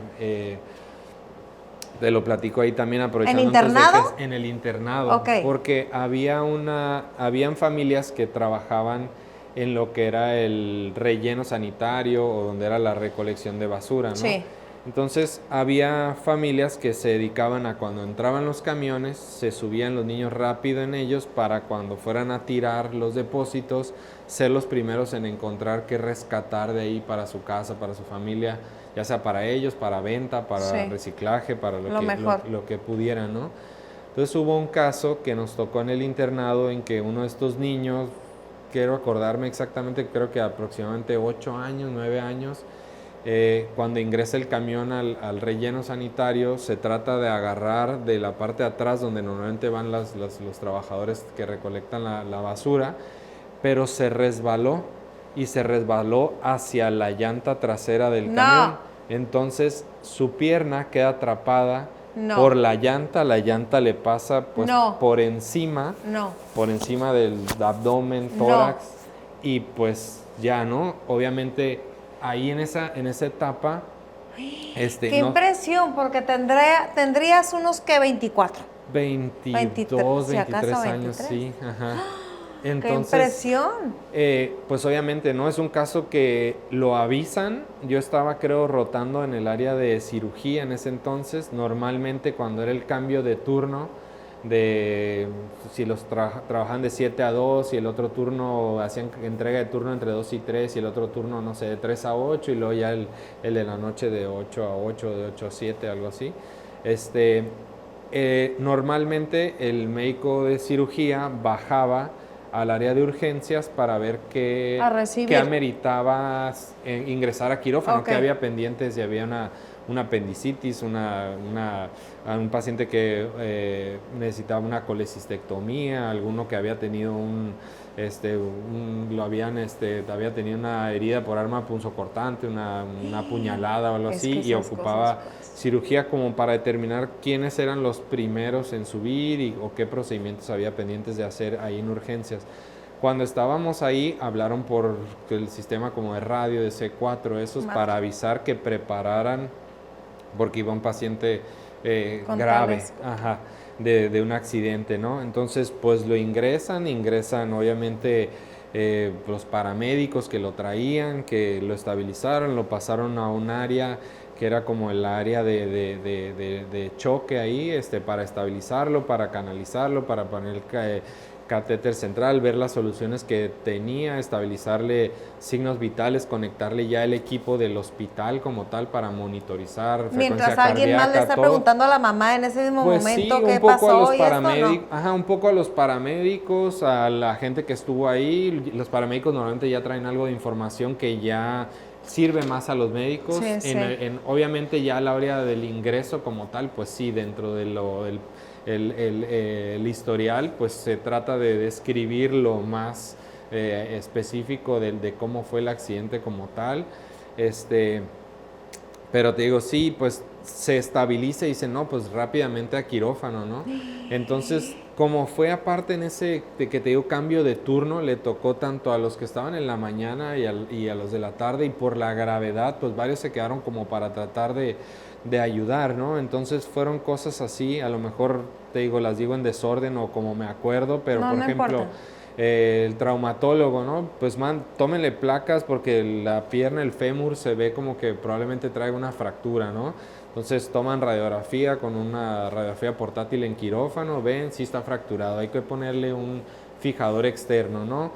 Te lo platico ahí también aprovechando. ¿En antes de internado? en el internado. Ok. Porque habían familias que trabajaban en lo que era el relleno sanitario o donde era la recolección de basura, ¿no? Sí. Entonces había familias que se dedicaban a cuando entraban los camiones, se subían los niños rápido en ellos para cuando fueran a tirar los depósitos, ser los primeros en encontrar qué rescatar de ahí para su casa, para su familia, ya sea para ellos, para venta, para Sí. reciclaje, para Lo mejor. lo que pudieran, ¿no? Entonces hubo un caso que nos tocó en el internado en que uno de estos niños, quiero acordarme exactamente, creo que aproximadamente 8 años, 9 años, cuando ingresa el camión al relleno sanitario, se trata de agarrar de la parte de atrás donde normalmente van los trabajadores que recolectan la basura, pero se resbaló y se resbaló hacia la llanta trasera del No. camión. Entonces su pierna queda atrapada No. por la llanta le pasa pues No. por encima del abdomen, No. tórax y pues ya, ¿no? Obviamente ahí en esa etapa Qué no, impresión, porque tendrías unos que 24. 22, si acaso 23 años, 23. sí, ajá. Qué Entonces, impresión. pues obviamente no es un caso que lo avisan. Yo estaba creo rotando en el área de cirugía en ese entonces. Normalmente cuando era el cambio de turno, si los trabajan de 7 a 2 y el otro turno hacían entrega de turno entre 2 y 3 y el otro turno, no sé, de 3 a 8 y luego ya el de la noche de 8 a 8, de 8 a 7, algo así. Normalmente el médico de cirugía bajaba al área de urgencias para ver qué ameritaba ingresar a quirófano, Ok. qué había pendientes, si había una apendicitis, a un paciente que necesitaba una colecistectomía, alguno que había tenido había tenido una herida por arma punzocortante, una puñalada o algo así, y ocupaba cirugía como para determinar quiénes eran los primeros en subir o qué procedimientos había pendientes de hacer ahí en urgencias. Cuando estábamos ahí, hablaron por el sistema como de radio, de C4, para avisar que prepararan, porque iba un paciente grave, de un accidente, ¿no? Entonces, pues lo ingresan obviamente los paramédicos que lo traían, que lo estabilizaron, lo pasaron a un área que era como el área de choque ahí, para estabilizarlo, para canalizarlo, para poner catéter central, ver las soluciones que tenía, estabilizarle signos vitales, conectarle ya el equipo del hospital como tal para monitorizar frecuencia mientras alguien más le está preguntando a la mamá en ese mismo momento qué pasó y esto, ¿no? Un poco a los paramédicos, a la gente que estuvo ahí. Los paramédicos normalmente ya traen algo de información que ya sirve más a los médicos. Obviamente ya a la hora del ingreso como tal, pues sí, dentro de el historial, pues se trata de describir lo más específico de cómo fue el accidente como tal. Pero te digo, sí, pues se estabiliza y dice, no, pues rápidamente a quirófano, ¿no? Entonces, como fue aparte en ese, que te digo, cambio de turno, le tocó tanto a los que estaban en la mañana y a los de la tarde, y por la gravedad, pues varios se quedaron como para tratar de ayudar, ¿no? Entonces fueron cosas así, a lo mejor te digo, las digo en desorden o como me acuerdo, pero por ejemplo, el traumatólogo, ¿no? Pues tómenle placas porque la pierna, el fémur, se ve como que probablemente traiga una fractura, ¿no? Entonces toman radiografía con una radiografía portátil en quirófano, ven si está fracturado, hay que ponerle un fijador externo, ¿no?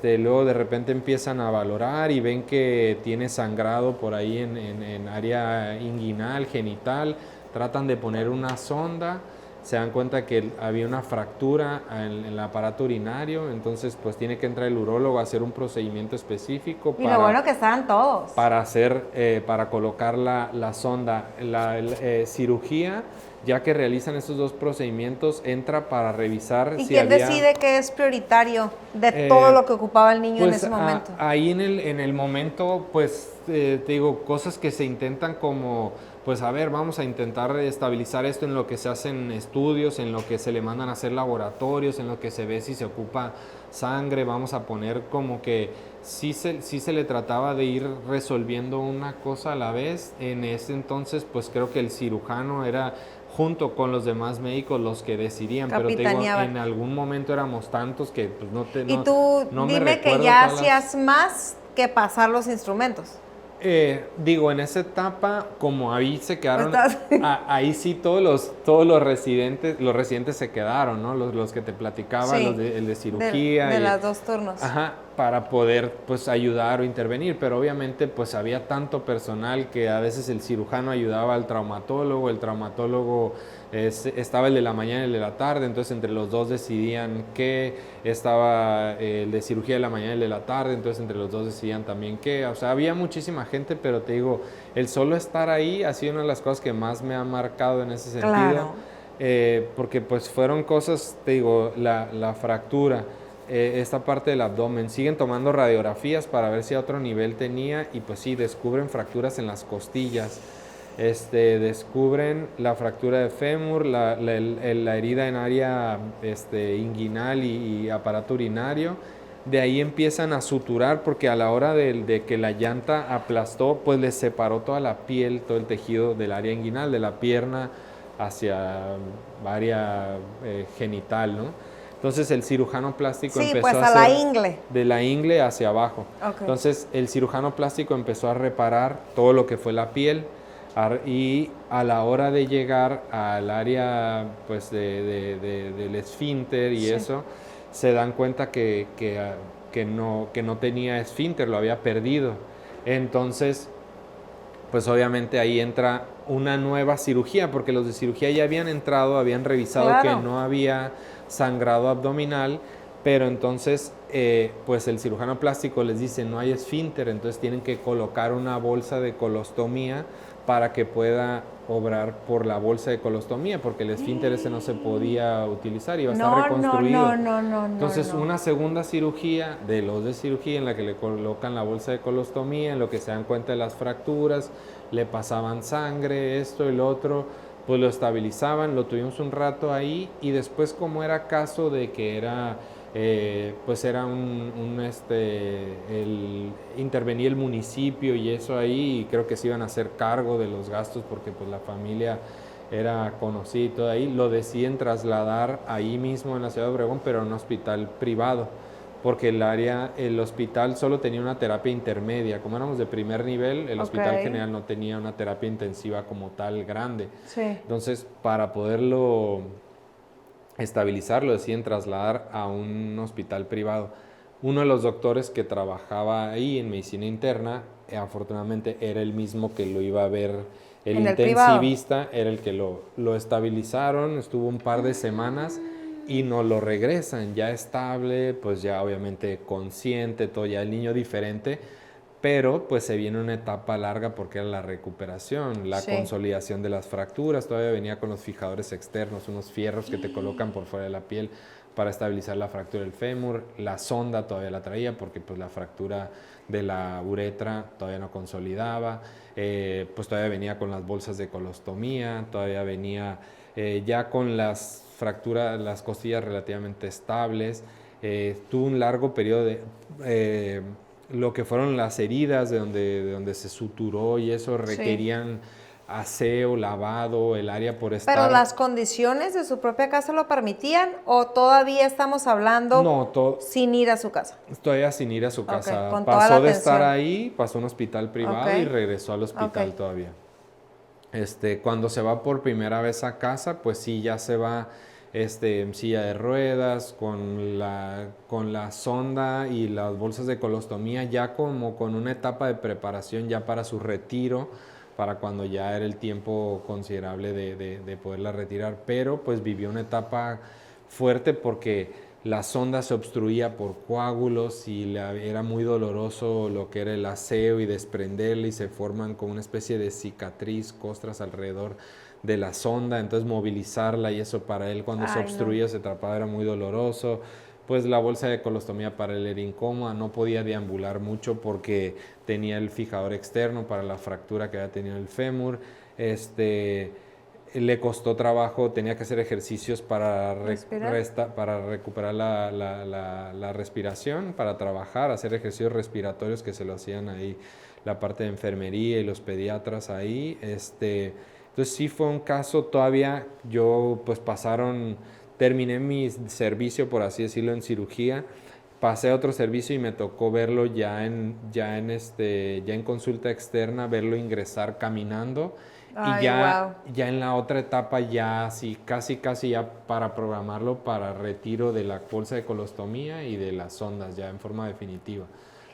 Luego de repente empiezan a valorar y ven que tiene sangrado por ahí en área inguinal, genital, tratan de poner una sonda, se dan cuenta que había una fractura en el aparato urinario, entonces pues tiene que entrar el urólogo a hacer un procedimiento específico. Y lo bueno que estaban todos. Para colocar la sonda. La cirugía, ya que realizan esos dos procedimientos, entra para revisar si había... ¿Y quién decide qué es prioritario de todo lo que ocupaba el niño pues en ese momento? Ahí en el momento, pues te digo, cosas que se intentan como... Pues a ver, vamos a intentar estabilizar esto en lo que se hacen estudios, en lo que se le mandan a hacer laboratorios, en lo que se ve si se ocupa sangre, vamos a poner como que sí se le trataba de ir resolviendo una cosa a la vez. En ese entonces, pues creo que el cirujano era junto con los demás médicos los que decidían, pero te digo, en algún momento éramos tantos que pues y tú dime que ya hacías más que pasar los instrumentos. Digo, en esa etapa, como ahí se quedaron, ahí sí todos los residentes se quedaron, ¿no? Los que te platicaba, el de cirugía. De las dos turnos. Ajá, para poder, pues, ayudar o intervenir, pero obviamente, pues, había tanto personal que a veces el cirujano ayudaba al traumatólogo, el traumatólogo estaba el de la mañana y el de la tarde, entonces entre los dos decidían qué, estaba el de cirugía de la mañana y el de la tarde, entonces entre los dos decidían también qué, o sea, había muchísima gente, pero te digo, el solo estar ahí ha sido una de las cosas que más me ha marcado en ese sentido, porque pues fueron cosas, te digo, la fractura, esta parte del abdomen, siguen tomando radiografías para ver si a otro nivel tenía, y pues sí, descubren fracturas en las costillas. Descubren la fractura de fémur, la herida en área inguinal y aparato urinario. De ahí empiezan a suturar porque a la hora de que la llanta aplastó, pues les separó toda la piel, todo el tejido del área inguinal, de la pierna hacia área genital, ¿no? Entonces el cirujano plástico empezó pues a hacer la ingle. De la ingle hacia abajo. Okay. Entonces el cirujano plástico empezó a reparar todo lo que fue la piel. Y a la hora de llegar al área pues del esfínter y eso, se dan cuenta que no tenía esfínter, lo había perdido. Entonces, pues obviamente ahí entra una nueva cirugía, porque los de cirugía ya habían entrado, habían revisado que no había sangrado abdominal, pero entonces pues el cirujano plástico les dice no hay esfínter, entonces tienen que colocar una bolsa de colostomía para que pueda obrar por la bolsa de colostomía, porque el esfínter ese no se podía utilizar, iba a estar reconstruido. Entonces una segunda cirugía de los de cirugía en la que le colocan la bolsa de colostomía, en lo que se dan cuenta de las fracturas, le pasaban sangre, esto y lo otro, pues lo estabilizaban, lo tuvimos un rato ahí y después como era caso de que era pues era intervenía el municipio y eso ahí, y creo que se iban a hacer cargo de los gastos porque pues la familia era conocida y todo ahí, lo deciden trasladar ahí mismo en la ciudad de Obregón, pero a un hospital privado, porque el hospital solo tenía una terapia intermedia, como éramos de primer nivel, el hospital general no tenía una terapia intensiva como tal grande. Sí. Entonces, para poderlo estabilizarlo, deciden trasladar a un hospital privado. Uno de los doctores que trabajaba ahí en medicina interna, afortunadamente era el mismo que lo iba a ver, el intensivista, era el que lo estabilizaron, estuvo un par de semanas y nos lo regresan ya estable, pues ya obviamente consciente, todo ya el niño diferente, pero pues se viene una etapa larga porque era la recuperación, la consolidación de las fracturas, todavía venía con los fijadores externos, unos fierros que te colocan por fuera de la piel para estabilizar la fractura del fémur, la sonda todavía la traía porque pues la fractura de la uretra todavía no consolidaba, pues todavía venía con las bolsas de colostomía, todavía venía ya con las fracturas, las costillas relativamente estables, tuvo un largo periodo de... lo que fueron las heridas de donde se suturó y eso requerían aseo, lavado, el área por estar... ¿Pero las condiciones de su propia casa lo permitían o todavía estamos hablando sin ir a su casa? Todavía sin ir a su casa. Con pasó de estar ahí, pasó a un hospital privado y regresó al hospital todavía. Cuando se va por primera vez a casa, pues sí, ya se va en silla de ruedas, con la sonda y las bolsas de colostomía, ya como con una etapa de preparación ya para su retiro, para cuando ya era el tiempo considerable de poderla retirar, pero pues vivió una etapa fuerte porque la sonda se obstruía por coágulos y era muy doloroso lo que era el aseo y desprenderla y se forman como una especie de cicatriz, costras alrededor de la sonda, entonces movilizarla y eso para él cuando se obstruía, se atrapaba, era muy doloroso. Pues la bolsa de colostomía para él era incómoda, no podía deambular mucho porque tenía el fijador externo para la fractura que había tenido el fémur. Le costó trabajo, tenía que hacer ejercicios para recuperar la respiración, para trabajar, hacer ejercicios respiratorios que se lo hacían ahí la parte de enfermería y los pediatras ahí. Entonces sí fue un caso, todavía terminé mi servicio, por así decirlo, en cirugía, pasé a otro servicio y me tocó verlo ya en consulta externa, verlo ingresar caminando. Y ya en la otra etapa, ya sí, casi ya para programarlo para retiro de la bolsa de colostomía y de las sondas, ya en forma definitiva.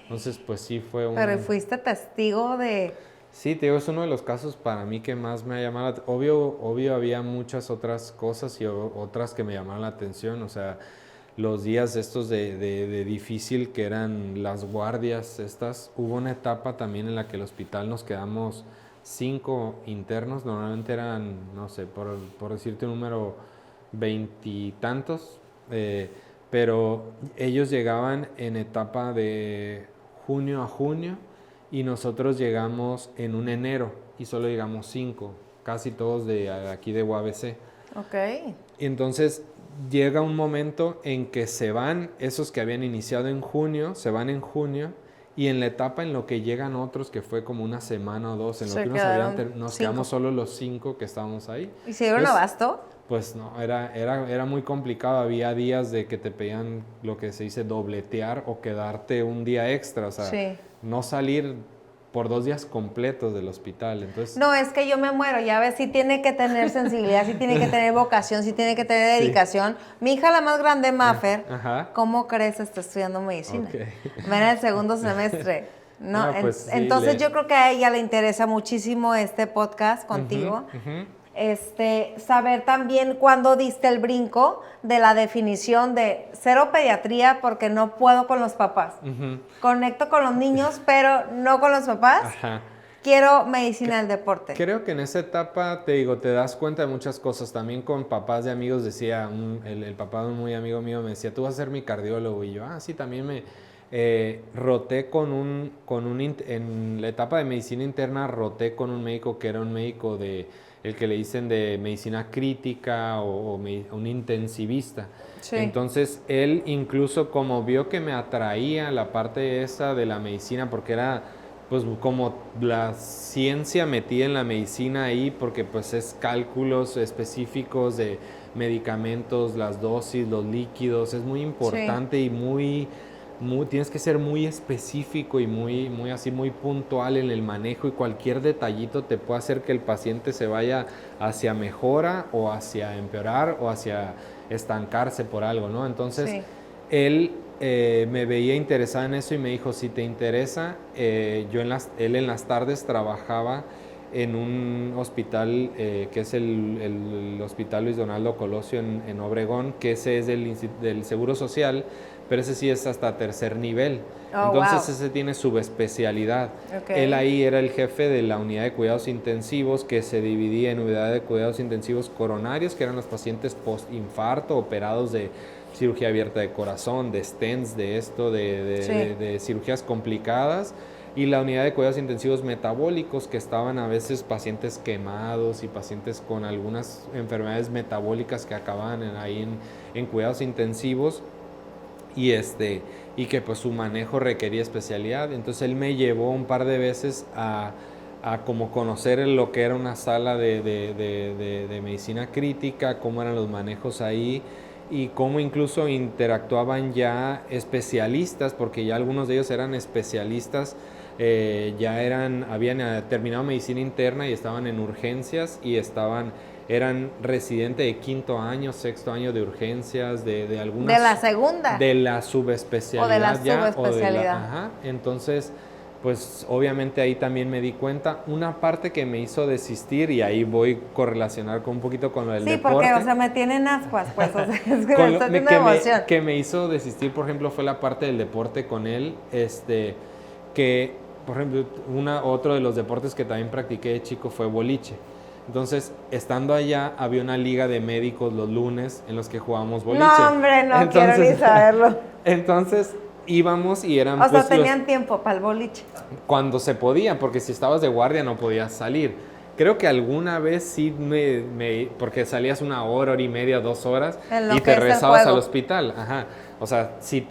Entonces, pues sí fue un... Pero fuiste testigo de... Sí, te digo, es uno de los casos para mí que más me ha llamado la... Obvio había muchas otras cosas y otras que me llamaron la atención, o sea, los días estos de difícil que eran las guardias estas, hubo una etapa también en la que el hospital nos quedamos 5 internos, normalmente eran, no sé, por decirte un número, 20 y tantos, pero ellos llegaban en etapa de junio a junio y nosotros llegamos en un enero y solo llegamos 5, casi todos de aquí de UABC. Y entonces llega un momento en que se van esos que habían iniciado en junio, se van en junio, y en la etapa en lo que llegan otros, que fue como una semana o dos, en lo que nos quedamos solo los 5 que estábamos ahí. ¿Y se dieron abasto? Pues no, era muy complicado. Había días de que te pedían lo que se dice dobletear o quedarte un día extra, o sea, no salir por 2 días completos del hospital. Entonces, no, es que yo me muero, ya ves, sí tiene que tener sensibilidad, sí tiene que tener vocación, sí tiene que tener dedicación. Mi hija, la más grande, Mafer, ¿cómo crees? Está estudiando medicina. Va en el 2º semestre. Entonces yo creo que a ella le interesa muchísimo este podcast contigo. saber también cuándo diste el brinco de la definición de cero pediatría porque no puedo con los papás. Conecto con los niños, pero no con los papás. Ajá. Quiero medicina del deporte. Creo que en esa etapa, te digo, te das cuenta de muchas cosas. También con papás de amigos decía, el papá de un muy amigo mío me decía, tú vas a ser mi cardiólogo. Y yo, sí, también me roté en la etapa de medicina interna, roté con un médico que era un médico el que le dicen de medicina crítica o un intensivista. Sí. Entonces, él incluso como vio que me atraía la parte esa de la medicina, porque era pues como la ciencia metida en la medicina ahí, porque pues es cálculos específicos de medicamentos, las dosis, los líquidos, es muy importante. Sí. Y tienes que ser muy específico y muy puntual en el manejo, y cualquier detallito te puede hacer que el paciente se vaya hacia mejora o hacia empeorar o hacia estancarse por algo, ¿no? Entonces, sí. Él me veía interesada en eso y me dijo, si te interesa, él en las tardes trabajaba en un hospital que es el Hospital Luis Donaldo Colosio en Obregón, que ese es del Seguro Social, pero ese sí es hasta tercer nivel. Entonces ese tiene subespecialidad. Okay. Él ahí era el jefe de la unidad de cuidados intensivos, que se dividía en unidad de cuidados intensivos coronarios, que eran los pacientes post-infarto, operados de cirugía abierta de corazón, de stents, de cirugías complicadas, y la unidad de cuidados intensivos metabólicos, que estaban a veces pacientes quemados y pacientes con algunas enfermedades metabólicas que acababan ahí en cuidados intensivos, y que pues su manejo requería especialidad. Entonces él me llevó un par de veces a como conocer lo que era una sala de medicina crítica, cómo eran los manejos ahí, y cómo incluso interactuaban ya especialistas, porque ya algunos de ellos eran especialistas, habían terminado medicina interna y estaban en urgencias, y eran residente de 5º año, 6º año de urgencias, de algunas... ¿De la segunda? De la subespecialidad. O de la subespecialidad. Ajá. Entonces, pues obviamente ahí también me di cuenta. Una parte que me hizo desistir, y ahí voy a correlacionar un poquito con lo del deporte. Sí, porque, me tienen ascuas, pues, es que me está haciendo emoción. Que me hizo desistir, por ejemplo, fue la parte del deporte con él, que, por ejemplo, otro de los deportes que también practiqué de chico fue boliche. Entonces, estando allá, había una liga de médicos los lunes en los que jugábamos boliche. No, hombre, no quiero ni saberlo. Entonces, íbamos y eran... O sea, tenían tiempo para el boliche. Cuando se podía, porque si estabas de guardia no podías salir. Creo que alguna vez sí porque salías 1 hora, hora y media, 2 horas, y te regresabas al hospital. Ajá. O sea, si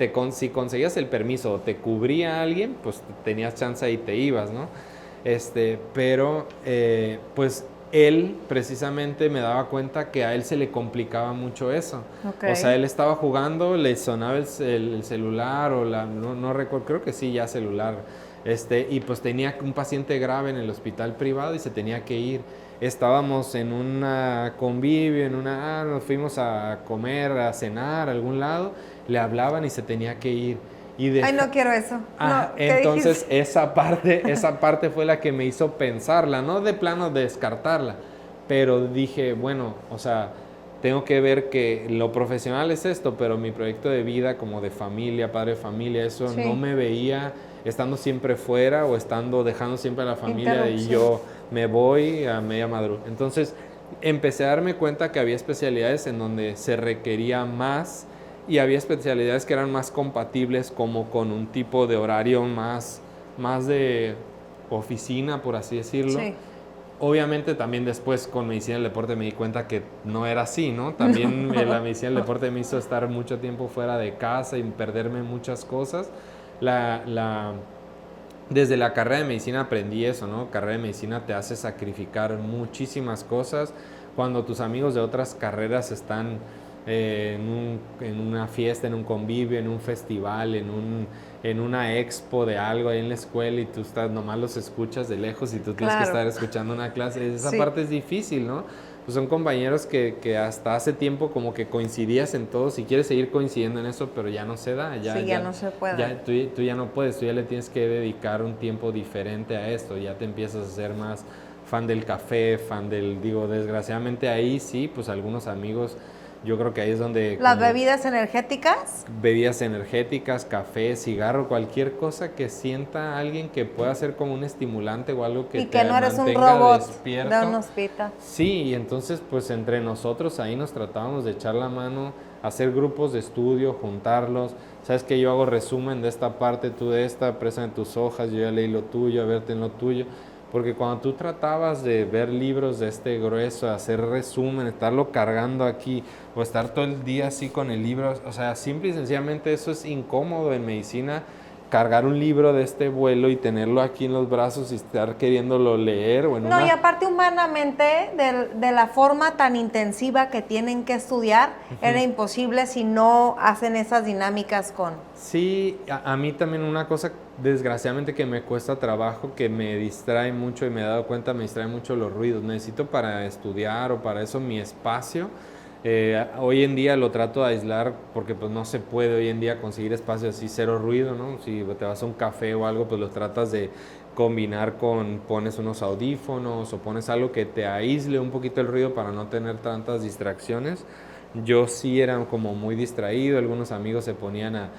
conseguías el permiso o te cubría alguien, pues tenías chance y te ibas, ¿no? Pero, pues... él precisamente me daba cuenta que a él se le complicaba mucho eso. Okay. O sea, él estaba jugando, le sonaba el celular o no recuerdo, creo que sí, ya celular. Y pues tenía un paciente grave en el hospital privado y se tenía que ir. Estábamos en una convivio, nos fuimos a comer, a cenar a algún lado, le hablaban y se tenía que ir. Ay, no quiero eso. No, entonces esa parte fue la que me hizo pensarla, no de plano descartarla, pero dije, bueno, o sea, tengo que ver que lo profesional es esto, pero mi proyecto de vida como de familia, padre de familia, eso sí. No me veía estando siempre fuera o dejando siempre a la familia y yo me voy a media madrugada. Entonces empecé a darme cuenta que había especialidades en donde se requería más, y había especialidades que eran más compatibles, como con un tipo de horario más de oficina, por así decirlo. Sí. Obviamente también después con medicina del deporte me di cuenta que no era así, ¿no? También la medicina del deporte me hizo estar mucho tiempo fuera de casa y perderme muchas cosas. Desde la carrera de medicina aprendí eso, ¿no? Carrera de medicina te hace sacrificar muchísimas cosas. Cuando tus amigos de otras carreras están en una fiesta, en un convivio, en un festival, en una expo de algo ahí en la escuela, y tú nomás los escuchas de lejos y tú tienes que estar escuchando una clase. Esa parte es difícil, ¿no? Pues son compañeros que hasta hace tiempo como que coincidías en todo, si quieres seguir coincidiendo en eso, pero ya no se da. Ya no se puede. Tú ya no puedes, tú ya le tienes que dedicar un tiempo diferente a esto, ya te empiezas a hacer más fan del café, digo, desgraciadamente ahí sí, pues algunos amigos, yo creo que ahí es donde... ¿Las bebidas energéticas? Bebidas energéticas, café, cigarro, cualquier cosa que sienta alguien que pueda ser como un estimulante o algo que y te que no eres un mantenga robot despierto. de un hospital. Sí, y entonces pues entre nosotros ahí nos tratábamos de echar la mano, hacer grupos de estudio, juntarlos. Sabes que yo hago resumen de esta parte, tú de esta, préstame tus hojas, yo ya leí lo tuyo, a verte en lo tuyo. Porque cuando tú tratabas de ver libros de este grueso, hacer resumen, estarlo cargando aquí o estar todo el día así con el libro, o sea, simple y sencillamente eso es incómodo en medicina, cargar un libro de este vuelo y tenerlo aquí en los brazos y estar queriéndolo leer o en No, y aparte humanamente, de la forma tan intensiva que tienen que estudiar, era imposible si no hacen esas dinámicas con... Sí, a mí también una cosa, desgraciadamente, que me cuesta trabajo, que me distrae mucho y me he dado cuenta, me distrae mucho los ruidos. Necesito para estudiar o para eso mi espacio. Hoy en día lo trato de aislar porque pues no se puede hoy en día conseguir espacio así, cero ruido, ¿no? Si te vas a un café o algo, pues lo tratas de combinar con, pones unos audífonos o pones algo que te aísle un poquito el ruido para no tener tantas distracciones. Yo sí era como muy distraído, algunos amigos se ponían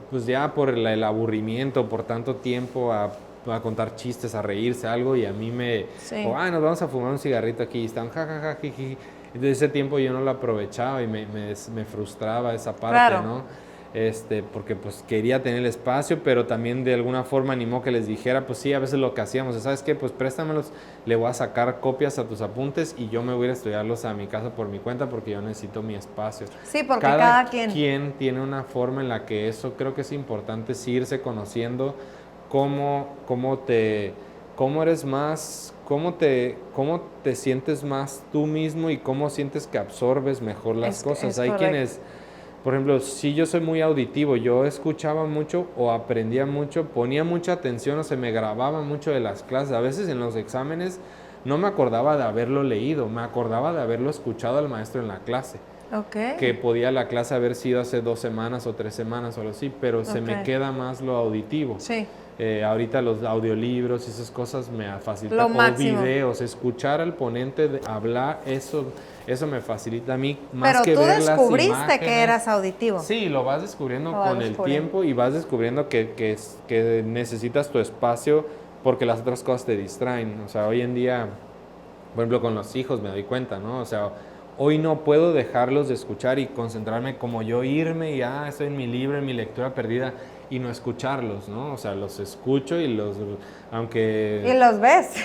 pues ya por el aburrimiento, por tanto tiempo, a contar chistes, a reírse, algo, y a mí nos vamos a fumar un cigarrito aquí, y están jajaja, jiji. Entonces ese tiempo yo no lo aprovechaba y me frustraba esa parte, Claro. ¿no? Porque pues quería tener el espacio, pero también de alguna forma animó que les dijera, pues sí, a veces lo que hacíamos, ¿sabes qué? Pues préstamelos, le voy a sacar copias a tus apuntes y yo me voy a ir a estudiarlos a mi casa por mi cuenta porque yo necesito mi espacio. Sí, porque cada quien tiene una forma en la que eso creo que es importante, es irse conociendo cómo eres más, cómo te sientes más tú mismo y cómo sientes que absorbes mejor las cosas. Hay quienes, por ejemplo, si yo soy muy auditivo, yo escuchaba mucho o aprendía mucho, ponía mucha atención o se me grababa mucho de las clases. A veces en los exámenes no me acordaba de haberlo leído, me acordaba de haberlo escuchado al maestro en la clase. Okay. Que podía la clase haber sido hace 2 semanas o 3 semanas o algo así, pero se me queda más lo auditivo. Sí. Ahorita los audiolibros y esas cosas me facilitan, Lo o máximo. videos, escuchar al ponente hablar, eso me facilita a mí más pero que ver las imágenes. Pero tú descubriste que eras auditivo. Sí, lo vas descubriendo con el tiempo y vas descubriendo que necesitas tu espacio porque las otras cosas te distraen. O sea, hoy en día, por ejemplo, con los hijos me doy cuenta, ¿no? O sea, hoy no puedo dejarlos de escuchar y concentrarme como yo irme y estoy en mi libro, en mi lectura perdida y no escucharlos, ¿no? O sea, los escucho y los ves.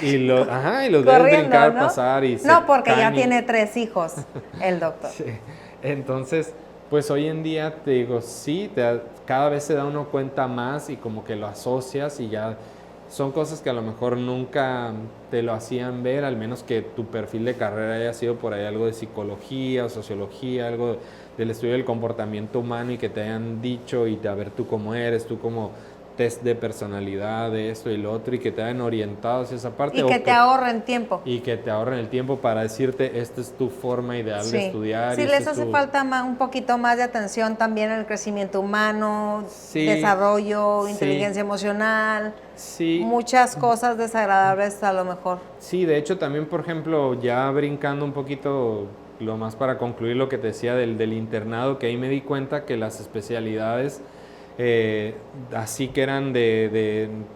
Y los ves brincar, ¿no? Pasar y no, porque ya tiene 3 hijos el doctor. Sí. Entonces, pues hoy en día te digo, sí, cada vez se da uno cuenta más y como que lo asocias y ya son cosas que a lo mejor nunca te lo hacían ver, al menos que tu perfil de carrera haya sido por ahí algo de psicología o sociología, algo del estudio del comportamiento humano y que te hayan dicho y a ver tú cómo eres, tú como test de personalidad, de esto y lo otro, y que te hayan orientado hacia esa parte. Y que te ahorren tiempo. Y que te ahorren el tiempo para decirte, esta es tu forma ideal de estudiar. Sí, les hace falta un poquito más de atención también en el crecimiento humano, desarrollo, inteligencia emocional, muchas cosas desagradables a lo mejor. Sí, de hecho también, por ejemplo, ya brincando un poquito, lo más para concluir lo que te decía del internado, que ahí me di cuenta que las especialidades... así que eran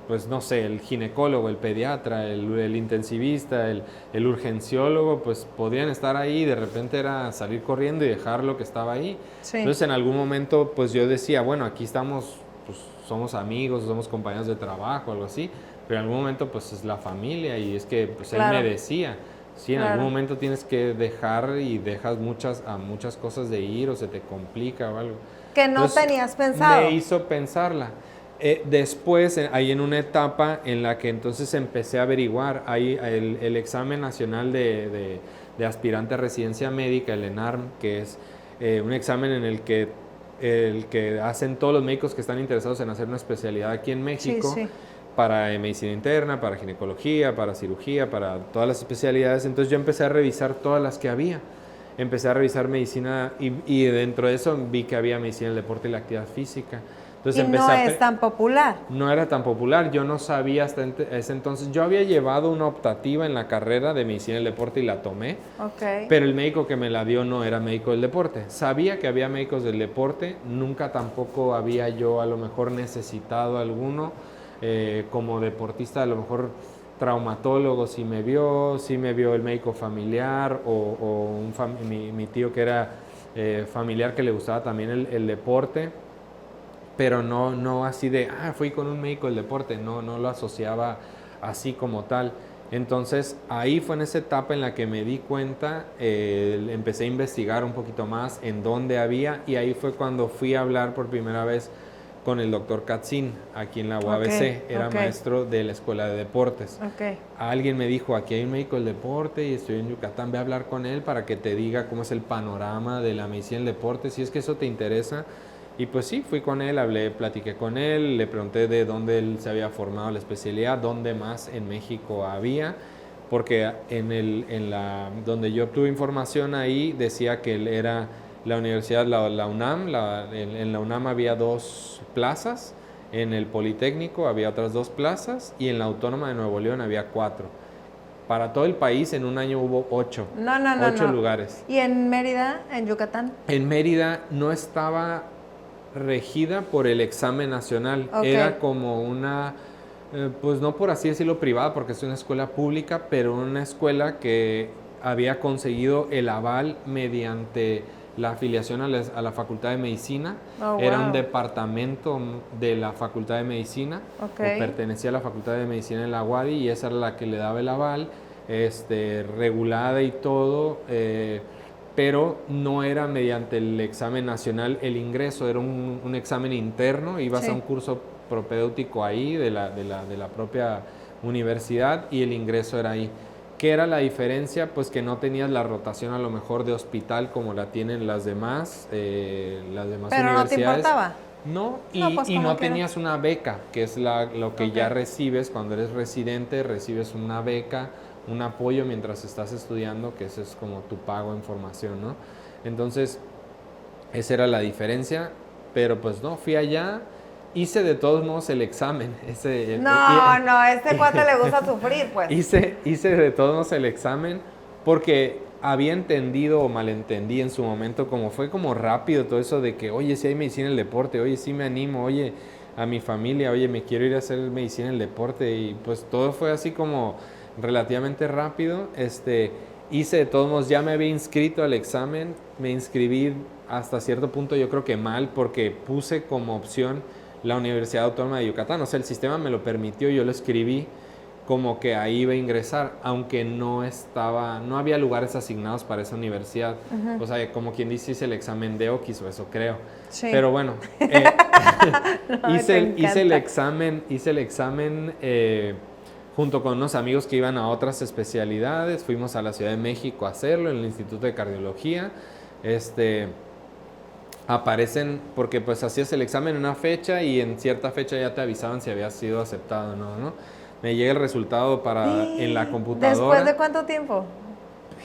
pues no sé, el ginecólogo, el pediatra, el intensivista, el urgenciólogo, pues podían estar ahí y de repente era salir corriendo y dejar lo que estaba ahí. Sí. Entonces en algún momento pues yo decía, bueno, aquí estamos, pues somos amigos, somos compañeros de trabajo, algo así, pero en algún momento pues es la familia y es que pues él me decía, sí, en algún momento tienes que dejar y dejas muchas cosas de ir o se te complica o algo. Que no tenías pensado. Me hizo pensarla. Después, ahí en una etapa en la que entonces empecé a averiguar, ahí el examen nacional de aspirante a residencia médica, el ENARM, que es un examen en el que hacen todos los médicos que están interesados en hacer una especialidad aquí en México, para medicina interna, para ginecología, para cirugía, para todas las especialidades. Entonces yo empecé a revisar todas las que había. Empecé a revisar medicina y dentro de eso vi que había medicina del deporte y la actividad física. Entonces y no es tan popular. No era tan popular, yo no sabía hasta ese entonces. Yo había llevado una optativa en la carrera de medicina del deporte y la tomé, pero el médico que me la dio no era médico del deporte. Sabía que había médicos del deporte, nunca tampoco había yo a lo mejor necesitado alguno. Como deportista, a lo mejor traumatólogo sí me vio el médico familiar o mi tío que era familiar que le gustaba también el deporte. Pero no así de, fui con un médico del deporte, no lo asociaba así como tal. Entonces, ahí fue en esa etapa en la que me di cuenta, empecé a investigar un poquito más en dónde había, y ahí fue cuando fui a hablar por primera vez con el doctor Katzin, aquí en la UABC, era maestro de la Escuela de Deportes. Alguien me dijo, aquí hay un médico del deporte y estoy en Yucatán, ve a hablar con él para que te diga cómo es el panorama de la medicina del deporte, si es que eso te interesa. Y pues sí, fui con él, platiqué con él, le pregunté de dónde él se había formado la especialidad, dónde más en México había, porque donde yo obtuve información ahí decía que él era la universidad, la UNAM, en la UNAM había 2 plazas, en el Politécnico había otras 2 plazas y en la Autónoma de Nuevo León había 4. Para todo el país en un año hubo 8. 8 lugares. ¿Y en Mérida, en Yucatán? En Mérida no estaba regida por el examen nacional, era como una, pues no por así decirlo privada, porque es una escuela pública, pero una escuela que había conseguido el aval mediante la afiliación a la Facultad de Medicina. Era un departamento de la Facultad de Medicina, o pertenecía a la Facultad de Medicina en la UADY, y esa era la que le daba el aval, regulada y todo, pero no era mediante el examen nacional el ingreso, era un examen interno, ibas a un curso propedéutico ahí de la propia universidad y el ingreso era ahí. ¿Qué era la diferencia? Pues que no tenías la rotación a lo mejor de hospital como la tienen las demás universidades. ¿Pero no te importaba? No, y no tenías una beca, que es lo que ya recibes cuando eres residente, recibes una beca, un apoyo mientras estás estudiando, que ese es como tu pago en formación, ¿no? Entonces, esa era la diferencia, pero pues no, fui allá, hice de todos modos el examen. Este cuate le gusta sufrir, pues. Hice de todos modos el examen porque había entendido o malentendí en su momento, como fue como rápido todo eso de que, oye, si hay medicina en el deporte, oye, sí me animo, oye, a mi familia, oye, me quiero ir a hacer medicina en el deporte, y pues todo fue así como relativamente rápido. Hice de todos modos, ya me había inscrito al examen, me inscribí hasta cierto punto yo creo que mal, porque puse como opción la Universidad Autónoma de Yucatán, o sea, el sistema me lo permitió, yo lo escribí como que ahí iba a ingresar, aunque no había lugares asignados para esa universidad. O sea, como quien dice, hice el examen de OQUIS o eso creo. Sí. Pero bueno, hice el examen junto con unos amigos que iban a otras especialidades. Fuimos a la Ciudad de México a hacerlo, en el Instituto de Cardiología. Aparecen, porque pues hacías el examen en una fecha y en cierta fecha ya te avisaban si habías sido aceptado o no, ¿no? Me llega el resultado en la computadora. ¿Después de cuánto tiempo?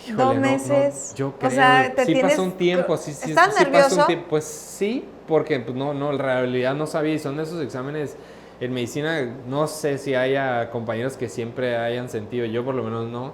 Híjole, 2 meses. Yo creo, o sea, sí pasó un tiempo. ¿Estás nervioso? Pues sí, porque pues, en realidad no sabía, y son de esos exámenes en medicina, no sé si haya compañeros que siempre hayan sentido, yo por lo menos no,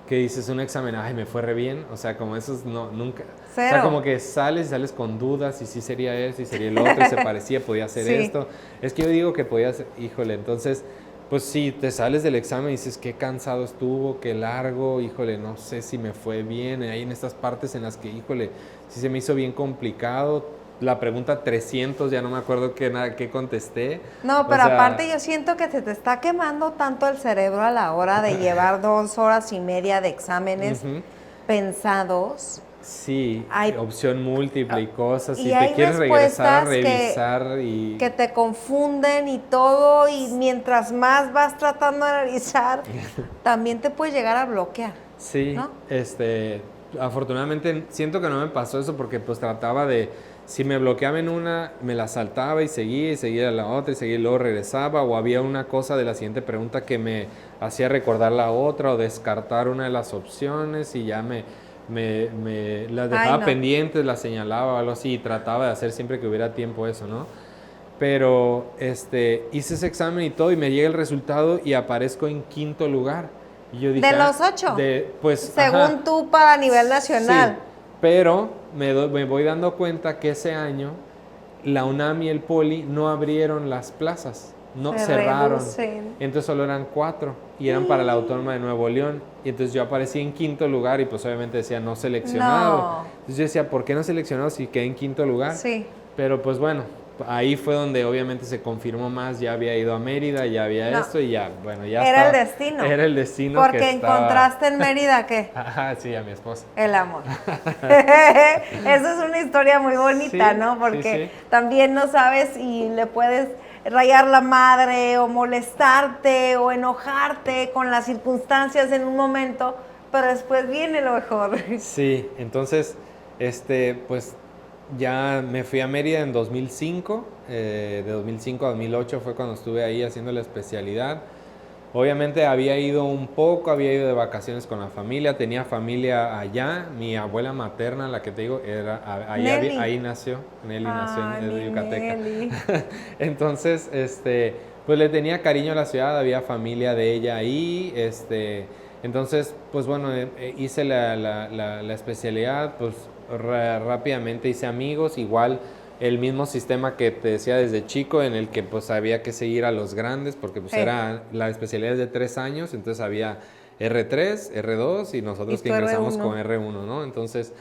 que dices un examen, ay, me fue re bien, o sea, como esos no, nunca. Cero. O sea, como que sales con dudas, y sí sería eso, y sería el otro, y se parecía, podía hacer esto. Es que yo digo que podía hacer, híjole, entonces, pues sí, te sales del examen y dices, qué cansado estuvo, qué largo, híjole, no sé si me fue bien, ahí en estas partes en las que, híjole, sí se me hizo bien complicado. La pregunta 300, ya no me acuerdo qué contesté. No, pero aparte yo siento que se te está quemando tanto el cerebro a la hora de llevar 2 horas y media de exámenes pensados. Sí, hay opción múltiple y cosas, y te quieres regresar a revisar que te confunden y todo, y mientras más vas tratando de analizar, también te puede llegar a bloquear. Sí, ¿no? Afortunadamente siento que no me pasó eso, porque pues trataba de, si me bloqueaba en una, me la saltaba y seguía a la otra, y luego regresaba, o había una cosa de la siguiente pregunta que me hacía recordar la otra, o descartar una de las opciones, y ya me las dejaba pendientes, las señalaba o algo así, y trataba de hacer siempre que hubiera tiempo eso, ¿no? Pero hice ese examen y todo y me llega el resultado y aparezco en 5º lugar. Y yo dije, ¿De los 8? Pues, según tú, para nivel nacional. Sí, pero me voy dando cuenta que ese año la UNAM y el Poli no abrieron las plazas, no cerraron. Entonces solo eran 4 y eran para la Autónoma de Nuevo León. Y entonces yo aparecí en 5º lugar y pues obviamente decía no seleccionado. No. Entonces yo decía, ¿por qué no seleccionado si quedé en 5º lugar? Sí. Pero pues bueno, ahí fue donde obviamente se confirmó más, ya había ido a Mérida, ya había esto y ya, bueno, ya era estaba, el destino. Era el destino. Porque que encontraste en Mérida, ¿qué? Ajá, sí, a mi esposa. El amor. Eso es una historia muy bonita, Sí, ¿no? Porque sí. también no sabes y le puedes rayar la madre o molestarte o enojarte con las circunstancias en un momento, pero después viene lo mejor. Sí, entonces, pues ya me fui a Mérida en 2005, de 2005 a 2008 fue cuando estuve ahí haciendo la especialidad. Obviamente había ido de vacaciones con la familia, tenía familia allá, mi abuela materna, la que te digo, ahí nació, Nelly nació en Yucateca. Entonces, pues le tenía cariño a la ciudad, había familia de ella ahí, entonces, pues bueno, hice la especialidad, pues rápidamente hice amigos, igual el mismo sistema que te decía desde chico, en el que pues había que seguir a los grandes, porque pues era la especialidad de 3 años, entonces había R3, R2 y nosotros que ingresamos con R1, ¿no? Entonces,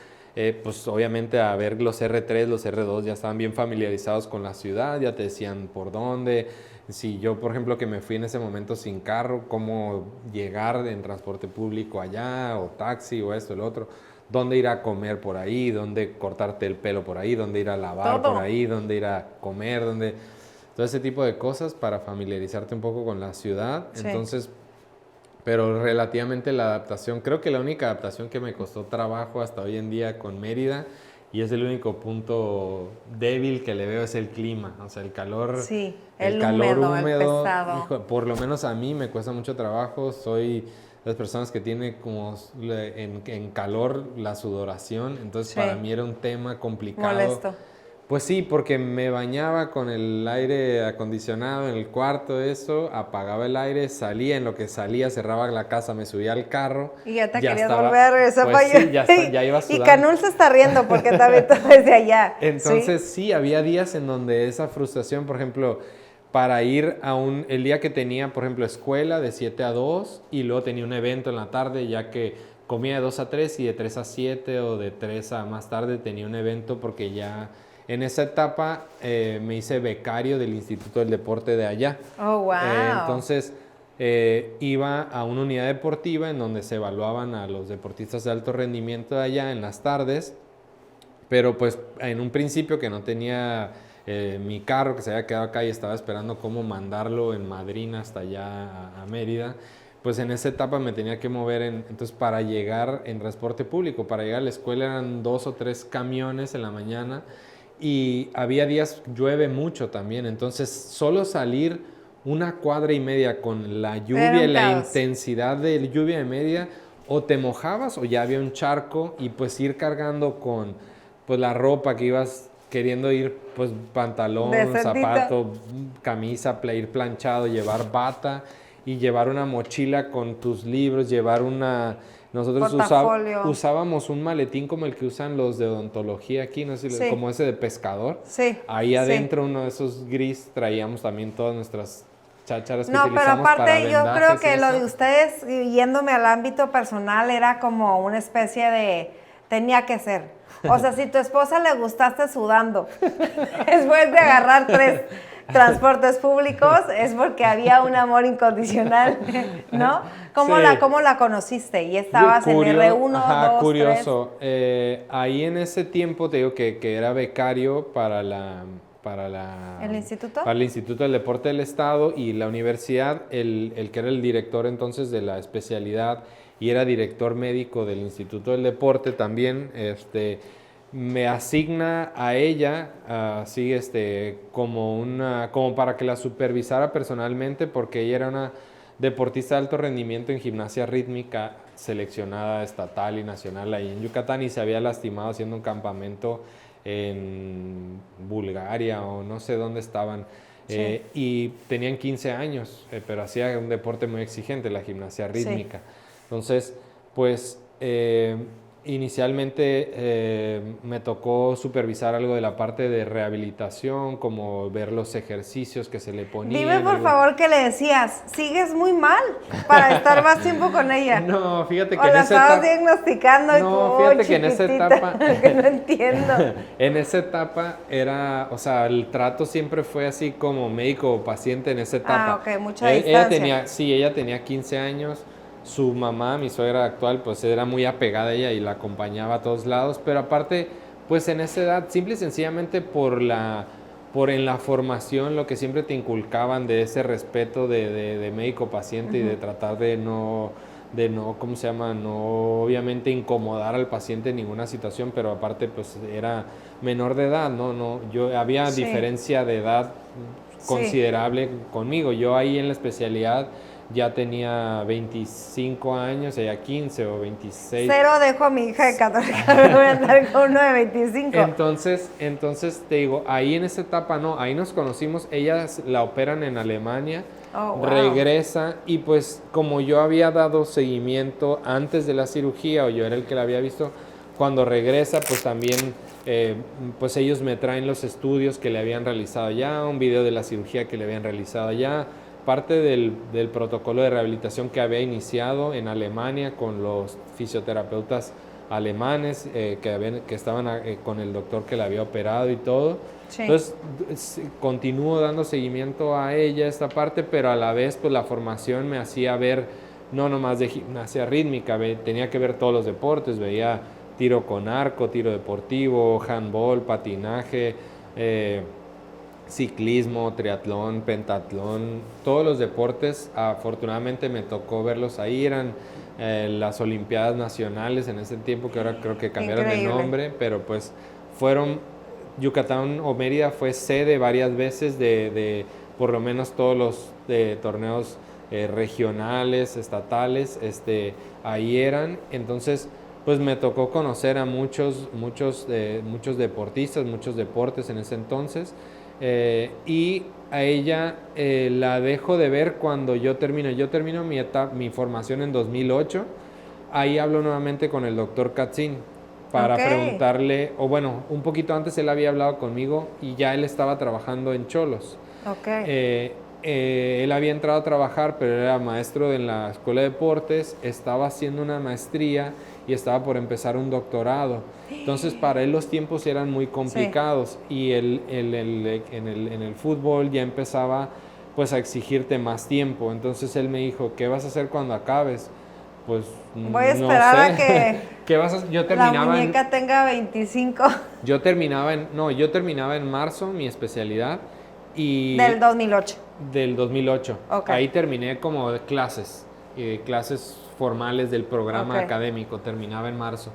pues obviamente a ver los R3, los R2 ya estaban bien familiarizados con la ciudad, ya te decían por dónde. Si yo, por ejemplo, que me fui en ese momento sin carro, cómo llegar en transporte público allá, o taxi, o esto, el otro, dónde ir a comer por ahí, dónde cortarte el pelo por ahí, dónde ir a lavar por ahí, dónde ir a comer, todo ese tipo de cosas para familiarizarte un poco con la ciudad. Sí. Entonces, pero relativamente la adaptación, creo que la única adaptación que me costó trabajo hasta hoy en día con Mérida, y es el único punto débil que le veo, es el clima, o sea, el calor. Sí, el calor húmedo, el pesado. Hijo, por lo menos a mí me cuesta mucho trabajo, soy las personas que tienen como en calor la sudoración, entonces para mí era un tema complicado. Molesto. Pues sí, porque me bañaba con el aire acondicionado en el cuarto, eso, apagaba el aire, salía, en lo que salía, cerraba la casa, me subía al carro. Y ya te querías volver a regresar para allá. Sí, ya iba sudando. Y Canul se está riendo porque también todo desde allá. Entonces sí, había días en donde esa frustración, por ejemplo, para ir el día que tenía, por ejemplo, escuela de 7 a 2 y luego tenía un evento en la tarde, ya que comía de 2 a 3 y de 3 a 7 o de 3 a más tarde tenía un evento porque ya en esa etapa me hice becario del Instituto del Deporte de allá. Oh, wow. Entonces iba a una unidad deportiva en donde se evaluaban a los deportistas de alto rendimiento de allá en las tardes, pero pues en un principio que no tenía mi carro, que se había quedado acá y estaba esperando cómo mandarlo en Madrina hasta allá a Mérida, pues en esa etapa me tenía que mover, entonces para llegar en transporte público, para llegar a la escuela eran 2 o 3 camiones en la mañana y había días llueve mucho también, entonces solo salir 1,5 cuadras con la lluvia y la intensidad de lluvia de media, o te mojabas o ya había un charco y pues ir cargando con pues la ropa que ibas queriendo ir, pues pantalón, zapato, camisa, ir planchado, llevar bata y llevar una mochila con tus libros, llevar nosotros usábamos un maletín como el que usan los de odontología aquí, no sé si como ese de pescador. Sí. Ahí adentro, uno de esos gris, traíamos también todas nuestras chácharas que no, utilizamos pero para aparte yo creo que eso. lo de ustedes, yéndome al ámbito personal, era como una especie de tenía que ser. O sea, si tu esposa le gustaste sudando después de agarrar 3 transportes públicos, es porque había un amor incondicional, ¿no? ¿Cómo la conociste? ¿Y estabas en R1, ajá, 2, curioso. Ahí en ese tiempo te digo que era becario para ¿el instituto? Para el Instituto del Deporte del Estado y la universidad, el que era el director entonces de la especialidad y era director médico del Instituto del Deporte también, me asigna a ella así como para que la supervisara personalmente, porque ella era una deportista de alto rendimiento en gimnasia rítmica seleccionada estatal y nacional ahí en Yucatán y se había lastimado haciendo un campamento en Bulgaria o no sé dónde estaban. Sí. Y tenían 15 años, pero hacía un deporte muy exigente, la gimnasia rítmica. Sí. Entonces, pues inicialmente me tocó supervisar algo de la parte de rehabilitación, como ver los ejercicios que se le ponían. Dime por favor que le decías, sigues muy mal para estar más tiempo con ella. No, fíjate O que en la esa estabas etapa... diagnosticando y tú, No, fíjate que en esa chiquitita, etapa... que no entiendo. En esa etapa era, o sea, el trato siempre fue así como médico o paciente en esa etapa. Ok, mucha Ella distancia. ella tenía 15 años, su mamá, mi suegra actual, pues era muy apegada a ella y la acompañaba a todos lados, pero aparte, pues en esa edad, simple y sencillamente por en la formación, lo que siempre te inculcaban de ese respeto de médico-paciente y de tratar de no, ¿cómo se llama? No, obviamente incomodar al paciente en ninguna situación, pero aparte pues era menor de edad, había Sí. diferencia de edad Sí. considerable conmigo. Yo ahí en la especialidad ya tenía 25 años, ella 15 o 26. Cero dejo a mi hija de 14, voy a andar con uno de 25. Entonces te digo, ahí en esa etapa no, ahí nos conocimos, ella la operan en Alemania. Oh, wow. Regresa y pues como yo había dado seguimiento antes de la cirugía o yo era el que la había visto, cuando regresa pues también pues ellos me traen los estudios que le habían realizado allá, un video de la cirugía que le habían realizado allá, parte del protocolo de rehabilitación que había iniciado en Alemania con los fisioterapeutas alemanes que estaban con el doctor que la había operado y todo. Sí. Entonces continúo dando seguimiento a ella esta parte, pero a la vez pues la formación me hacía ver no nomás de gimnasia rítmica, tenía que ver todos los deportes, veía tiro con arco, tiro deportivo, handball, patinaje, ciclismo, triatlón, pentatlón, todos los deportes. Afortunadamente me tocó verlos ahí, eran las Olimpiadas Nacionales en ese tiempo, que ahora creo que cambiaron de nombre, pero pues fueron, Yucatán o Mérida fue sede varias veces de por lo menos todos los torneos regionales, estatales, ahí eran. Entonces pues me tocó conocer a muchos deportistas, muchos deportes en ese entonces, y a ella la dejo de ver cuando yo termino mi formación en 2008. Ahí hablo nuevamente con el doctor Katzin para preguntarle, o bueno, un poquito antes él había hablado conmigo y ya él estaba trabajando en Xolos. Él había entrado a trabajar, pero era maestro en la escuela de deportes, estaba haciendo una maestría y estaba por empezar un doctorado. Entonces para él los tiempos eran muy complicados, sí. Y en el fútbol ya empezaba pues a exigirte más tiempo. Entonces él me dijo, ¿qué vas a hacer cuando acabes? Pues voy a esperar a que ¿qué vas a... Yo terminaba la muñeca tenga 25. Yo terminaba en marzo mi especialidad. Y del 2008. Del 2008. Okay. Ahí terminé como de clases formales del programa académico, terminaba en marzo.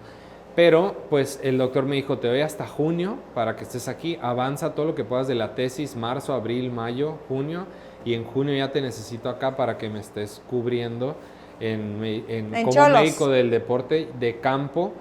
Pero pues el doctor me dijo, te doy hasta junio para que estés aquí, avanza todo lo que puedas de la tesis, marzo, abril, mayo, junio, y en junio ya te necesito acá para que me estés cubriendo como Xolos. Médico del deporte de campo,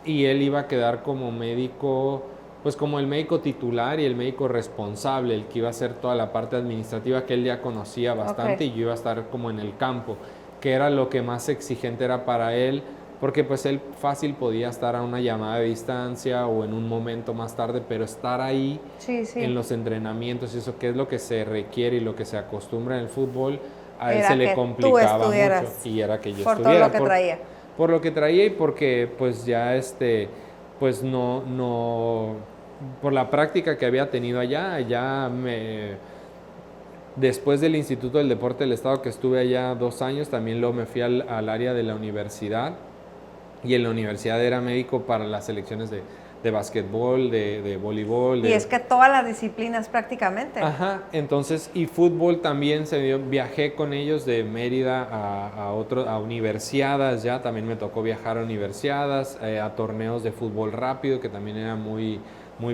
y él iba a quedar como médico, pues como el médico titular y el médico responsable, el que iba a hacer toda la parte administrativa que él ya conocía bastante, y yo iba a estar como en el campo, que era lo que más exigente era para él, porque pues él fácil podía estar a una llamada de distancia o en un momento más tarde, pero estar ahí en los entrenamientos, eso que es lo que se requiere y lo que se acostumbra en el fútbol, a él se le complicaba mucho, y era que yo estuviera. Por todo lo que traía. Por lo que traía y porque pues ya pues no por la práctica que había tenido allá después del Instituto del Deporte del Estado, que estuve allá 2 años, también luego me fui al área de la universidad, y en la universidad era médico para las selecciones de básquetbol, de voleibol. Y es que todas las disciplinas prácticamente. Ajá, entonces, y fútbol también viajé con ellos de Mérida a universiadas, ya también me tocó viajar a universiadas, a torneos de fútbol rápido, que también era muy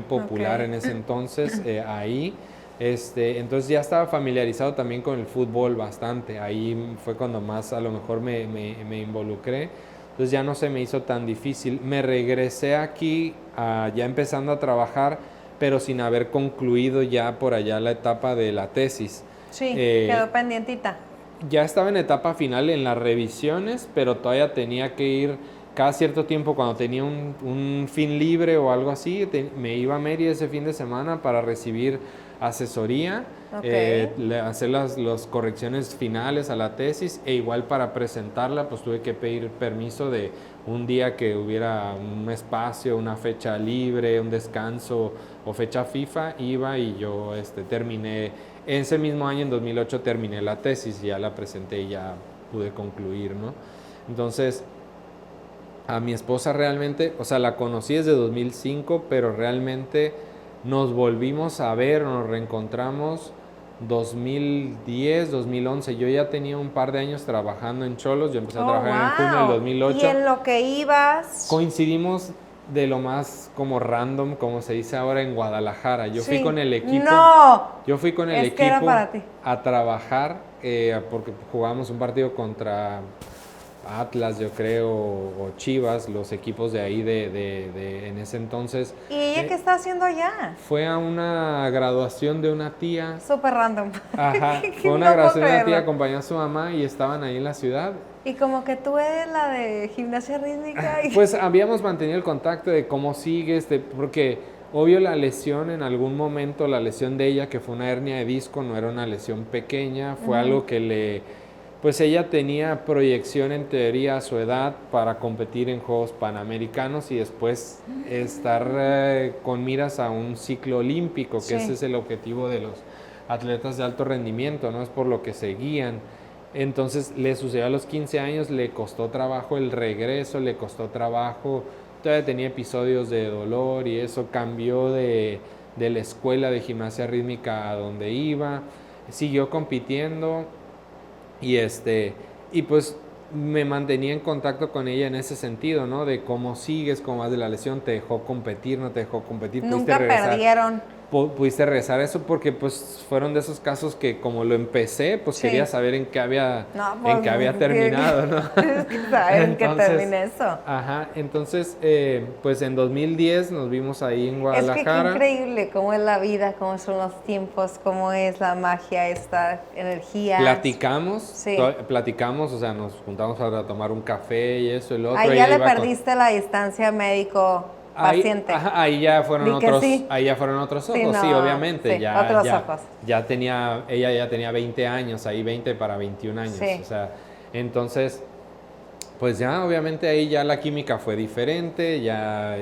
popular en ese entonces, ahí. Entonces ya estaba familiarizado también con el fútbol bastante, ahí fue cuando más a lo mejor me involucré. entonces ya no se me hizo tan difícil. Me regresé aquí ya empezando a trabajar, pero sin haber concluido ya por allá la etapa de la tesis. Sí, quedó pendientita. Ya estaba en etapa final en las revisiones, pero todavía tenía que ir cada cierto tiempo cuando tenía un fin libre o algo así, me iba a Mérida ese fin de semana para recibir asesoría, hacer las correcciones finales a la tesis, e igual para presentarla pues tuve que pedir permiso de un día que hubiera un espacio, una fecha libre, un descanso o fecha FIFA, iba y yo terminé, ese mismo año en 2008 terminé la tesis, ya la presenté y ya pude concluir, ¿no? Entonces, a mi esposa realmente, o sea, la conocí desde 2005, pero realmente nos volvimos a ver, nos reencontramos 2010, 2011. Yo ya tenía un par de años trabajando en Xolos, yo empecé a trabajar en junio del 2008. ¿Y en lo que ibas? Coincidimos de lo más como random, como se dice ahora, en Guadalajara. Yo fui con el equipo. ¡No! Yo fui con el Es equipo que era para ti. a trabajar porque jugábamos un partido contra Atlas, yo creo, o Chivas, los equipos de ahí en ese entonces. ¿Y ella qué está haciendo allá? Fue a una graduación de una tía. Súper random. Ajá, fue una graduación de una tía, acompañó a su mamá y estaban ahí en la ciudad. Y como que tú eres la de gimnasia rítmica. Pues habíamos mantenido el contacto de cómo sigues, porque obvio la lesión en algún momento, la lesión de ella, que fue una hernia de disco, no era una lesión pequeña, fue algo que pues ella tenía proyección en teoría a su edad para competir en Juegos Panamericanos y después estar con miras a un ciclo olímpico, que ese es el objetivo de los atletas de alto rendimiento, ¿no? Es por lo que se guían. Entonces le sucedió a los 15 años, le costó trabajo el regreso, le costó trabajo, todavía tenía episodios de dolor y eso, cambió de la escuela de gimnasia rítmica a donde iba, siguió compitiendo y pues me mantenía en contacto con ella en ese sentido, ¿no? De cómo sigues, cómo vas de la lesión, te dejó competir, no te dejó competir, nunca perdieron. Pudiste regresar eso porque pues fueron de esos casos que como lo empecé, pues quería saber en qué había terminado, ¿no? ¿En qué terminé eso? Ajá, entonces pues en 2010 nos vimos ahí en Guadalajara. Es que qué increíble cómo es la vida, cómo son los tiempos, cómo es la magia, esta energía. Platicamos, o sea, nos juntamos para tomar un café y eso y lo otro. Ahí ya le perdiste la distancia médico-paciente. Ahí ya fueron otros ojos, sí, obviamente. Sí, otros ojos. Ella ya tenía 20 años, ahí 20 para 21 años. Sí. O sea, entonces, pues ya obviamente ahí ya la química fue diferente, ya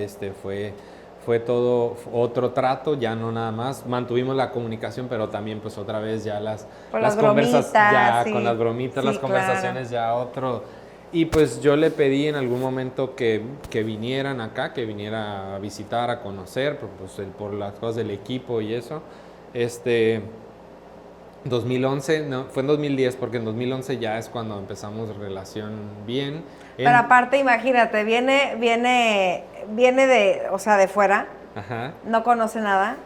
fue todo otro trato, ya no nada más. Mantuvimos la comunicación, pero también pues otra vez ya las conversaciones, con las bromitas, las conversaciones ya otro. Y pues yo le pedí en algún momento que vinieran acá, que viniera a visitar, a conocer, por las cosas del equipo y eso. 2011, no, fue en 2010, porque en 2011 ya es cuando empezamos relación bien. Pero aparte, imagínate, viene de fuera, Ajá. No conoce nada,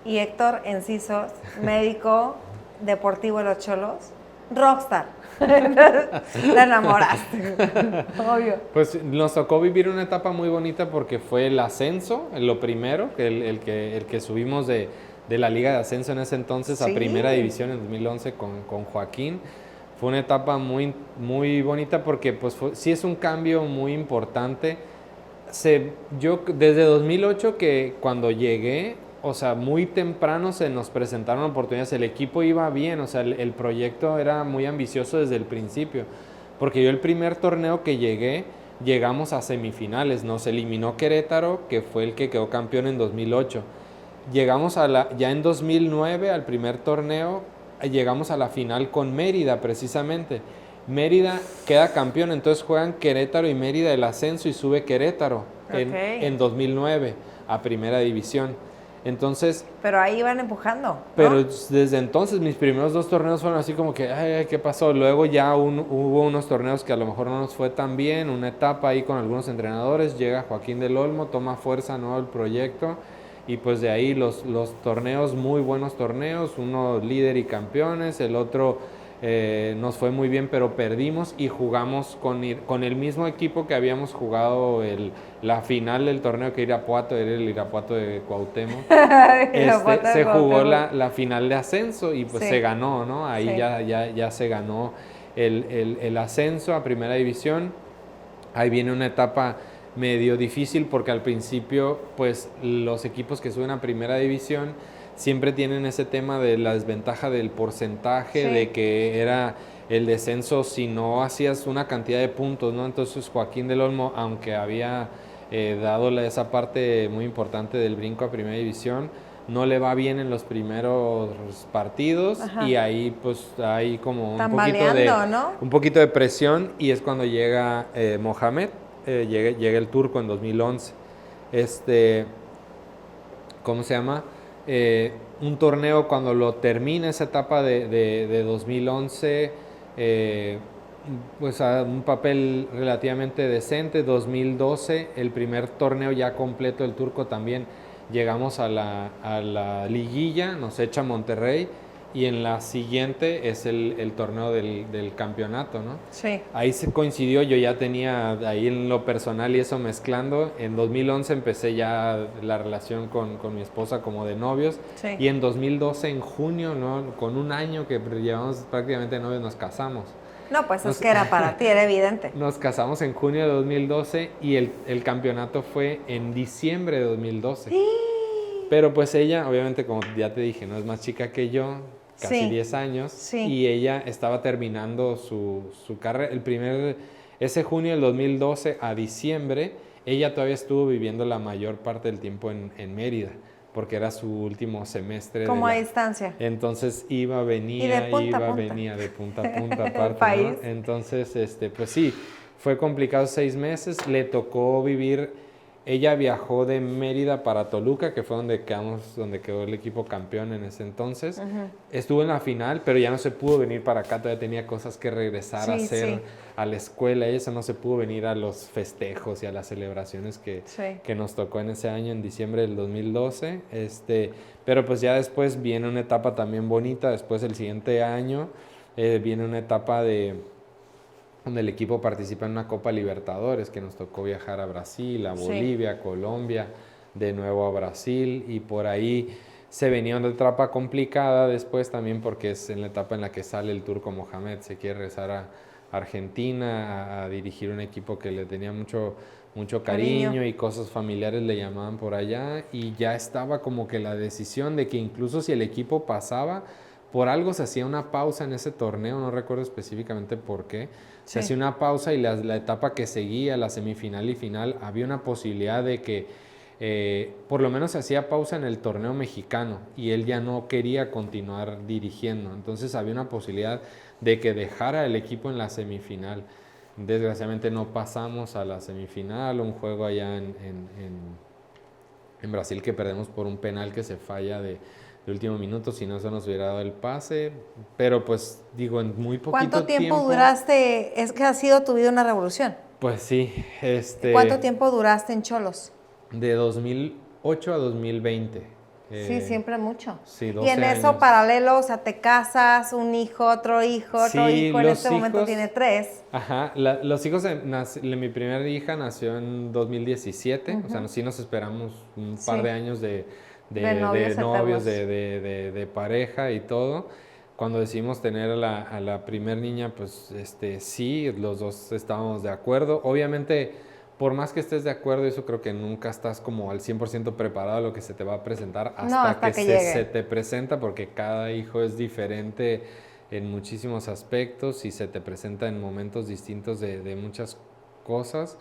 y Héctor Encisos, médico deportivo de los Xolos, rockstar. La enamoraste, obvio. Pues nos tocó vivir una etapa muy bonita porque fue el ascenso, lo primero, el que subimos de la Liga de Ascenso en ese entonces a Primera División en 2011 con Joaquín. Fue una etapa muy, muy bonita porque pues sí es un cambio muy importante. Yo desde 2008 que cuando llegué, o sea, muy temprano se nos presentaron oportunidades, el equipo iba bien, o sea, el proyecto era muy ambicioso desde el principio, porque yo el primer torneo que llegamos a semifinales, nos eliminó Querétaro, que fue el que quedó campeón en 2008, llegamos ya en 2009 al primer torneo, llegamos a la final con Mérida precisamente, Mérida queda campeón, entonces juegan Querétaro y Mérida el ascenso y sube Querétaro en 2009 a Primera División. Entonces, pero ahí iban empujando, ¿no? Pero desde entonces mis primeros 2 torneos fueron así como que, ay, ¿qué pasó? Luego ya hubo unos torneos que a lo mejor no nos fue tan bien, una etapa ahí con algunos entrenadores, llega Joaquín del Olmo, toma fuerza nuevo el proyecto y pues de ahí los torneos, muy buenos torneos, uno líder y campeones, el otro nos fue muy bien, pero perdimos y jugamos con el mismo equipo que habíamos jugado la final del torneo, que Irapuato, era el Irapuato de Cuauhtémoc. Se jugó la final de ascenso y pues se ganó, ¿no? Ahí ya se ganó el ascenso a primera división. Ahí viene una etapa medio difícil porque al principio pues los equipos que suben a primera división siempre tienen ese tema de la desventaja del porcentaje, de que era el descenso si no hacías una cantidad de puntos, ¿no? Entonces Joaquín del Olmo, aunque había dado esa parte muy importante del brinco a primera división, no le va bien en los primeros partidos. Ajá. Y ahí pues hay como un poquito de presión y es cuando llega Mohamed, llega el turco en 2011. ¿Cómo se llama? Un torneo cuando lo termina esa etapa de 2011, pues a un papel relativamente decente. 2012, el primer torneo ya completo del turco también. Llegamos a la liguilla, nos echa Monterrey y en la siguiente es el torneo del campeonato, ¿no? Sí. Ahí se coincidió, yo ya tenía ahí en lo personal y eso mezclando. En 2011 empecé ya la relación con mi esposa como de novios. Sí. Y en 2012, en junio, ¿no? Con un año que llevamos prácticamente novios, nos casamos. No, pues es que era para ti, era evidente. Nos casamos en junio de 2012 y el campeonato fue en diciembre de 2012. Sí. Pero pues ella, obviamente, como ya te dije, no es más chica que yo, casi 10 años. Sí. Y ella estaba terminando su carrera. Ese junio del 2012 a diciembre, ella todavía estuvo viviendo la mayor parte del tiempo en Mérida, porque era su último semestre. Como a distancia. Entonces venía de punta a punta aparte, ¿no? Entonces, pues sí, fue complicado 6 meses. Le tocó vivir. Ella viajó de Mérida para Toluca, que fue donde quedó el equipo campeón en ese entonces. Uh-huh. Estuvo en la final, pero ya no se pudo venir para acá. Todavía tenía cosas que regresar a hacer a la escuela. Ella no se pudo venir a los festejos y a las celebraciones que nos tocó en ese año, en diciembre del 2012. Pero pues ya después viene una etapa también bonita. Después, el siguiente año, viene una etapa donde el equipo participa en una Copa Libertadores, que nos tocó viajar a Brasil, a Bolivia, a Colombia, de nuevo a Brasil, y por ahí se venía una etapa complicada después también, porque es en la etapa en la que sale el turco Mohamed, se quiere regresar a Argentina a dirigir un equipo que le tenía mucho cariño y cosas familiares le llamaban por allá, y ya estaba como que la decisión de que incluso si el equipo pasaba, por algo se hacía una pausa en ese torneo, no recuerdo específicamente por qué. Se hacía una pausa y la etapa que seguía, la semifinal y final, había una posibilidad de que por lo menos se hacía pausa en el torneo mexicano y él ya no quería continuar dirigiendo. Entonces había una posibilidad de que dejara el equipo en la semifinal. Desgraciadamente no pasamos a la semifinal, un juego allá en Brasil que perdemos por un penal que se falla de último minuto, si no se nos hubiera dado el pase, pero pues digo, en muy poquito tiempo. ¿Cuánto tiempo duraste? Es que ha sido tu vida una revolución. Pues sí. ¿Cuánto tiempo duraste en Xolos? De 2008 a 2020. Sí, siempre mucho. Sí, 12 y en años. Eso paralelo, o sea, te casas, un hijo, otro hijo, otro hijo, en este momento tiene 3. Ajá, los hijos, mi primera hija nació en 2017, o sea, sí nos esperamos un par de años de novios, de pareja y todo. Cuando decidimos tener a la primer niña, pues sí, los dos estábamos de acuerdo. Obviamente, por más que estés de acuerdo, eso creo que nunca estás como al 100% preparado a lo que se te va a presentar hasta que se te presenta, porque cada hijo es diferente en muchísimos aspectos y se te presenta en momentos distintos de muchas cosas.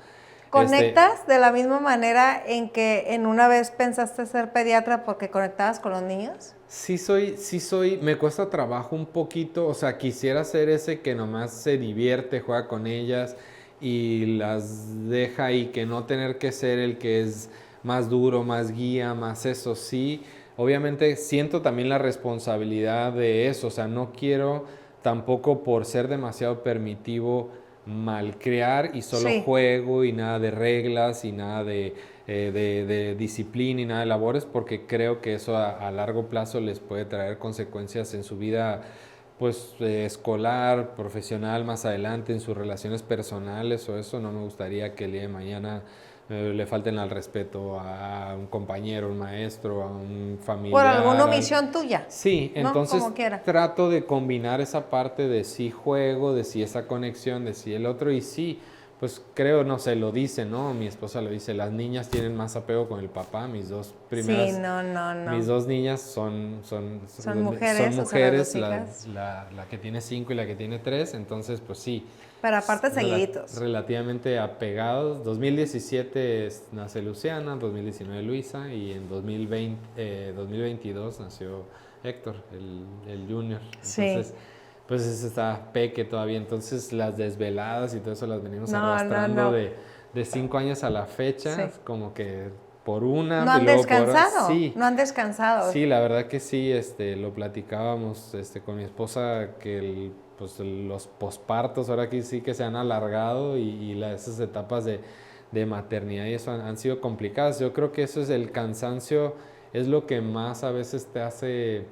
¿Conectas de la misma manera en que en una vez pensaste ser pediatra porque conectabas con los niños? Sí soy, me cuesta trabajo un poquito, o sea, quisiera ser ese que nomás se divierte, juega con ellas y las deja ahí, que no tener que ser el que es más duro, más guía, más eso, sí. Obviamente siento también la responsabilidad de eso, o sea, no quiero tampoco por ser demasiado permitivo malcriar y solo juego y nada de reglas y nada de disciplina y nada de labores, porque creo que eso a largo plazo les puede traer consecuencias en su vida pues escolar, profesional más adelante en sus relaciones personales o eso, no me gustaría que el día de mañana le falten al respeto a un compañero, un maestro, a un familiar. Por alguna omisión tuya. Sí, ¿no? entonces Como quiera. trato de combinar esa parte de sí juego, de sí esa conexión, de sí el otro y sí, pues creo, no sé, lo dice, ¿no? Mi esposa lo dice, las niñas tienen más apego con el papá, mis dos primeras, Sí, no. mis dos niñas son mujeres, o sea, las dos hijas. la que tiene 5 y la que tiene 3, entonces pues sí. Pero aparte seguiditos. Relativamente apegados. 2017 nace Luciana, 2019 Luisa y en 2022 nació Héctor, el junior. Entonces, Sí. pues ese está peque todavía, entonces las desveladas y todo eso las venimos arrastrando No. de 5 años a la fecha, Sí. como que por una, No han y luego descansado. sí. No han descansado. Sí, la verdad que sí, lo platicábamos con mi esposa que pues los pospartos ahora que sí que se han alargado y esas etapas de maternidad y eso han sido complicadas. Yo creo que eso es el cansancio, es lo que más a veces te hace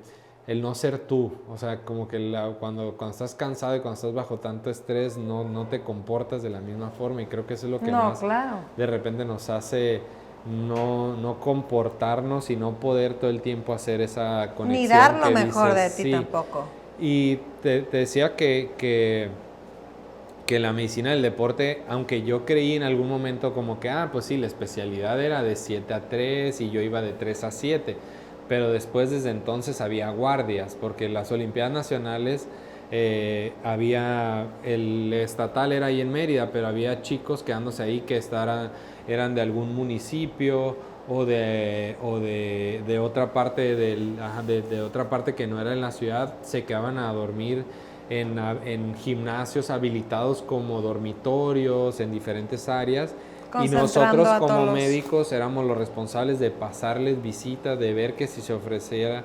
el no ser tú. O sea, como que cuando estás cansado y cuando estás bajo tanto estrés no te comportas de la misma forma y creo que eso es lo que más claro. de repente nos hace no comportarnos y no poder todo el tiempo hacer esa conexión. Ni dar lo que mejor dices, de ti tampoco. Y te decía que la medicina del deporte, aunque yo creí en algún momento como que, pues sí, la especialidad era de 7 a 3 y yo iba de 3 a 7, pero después desde entonces había guardias, porque las Olimpiadas Nacionales había, el estatal era ahí en Mérida, pero había chicos quedándose ahí que eran de algún municipio o de otra parte de otra parte que no era en la ciudad, se quedaban a dormir en gimnasios habilitados como dormitorios en diferentes áreas y nosotros como médicos éramos los responsables de pasarles visitas, de ver que si se ofrecía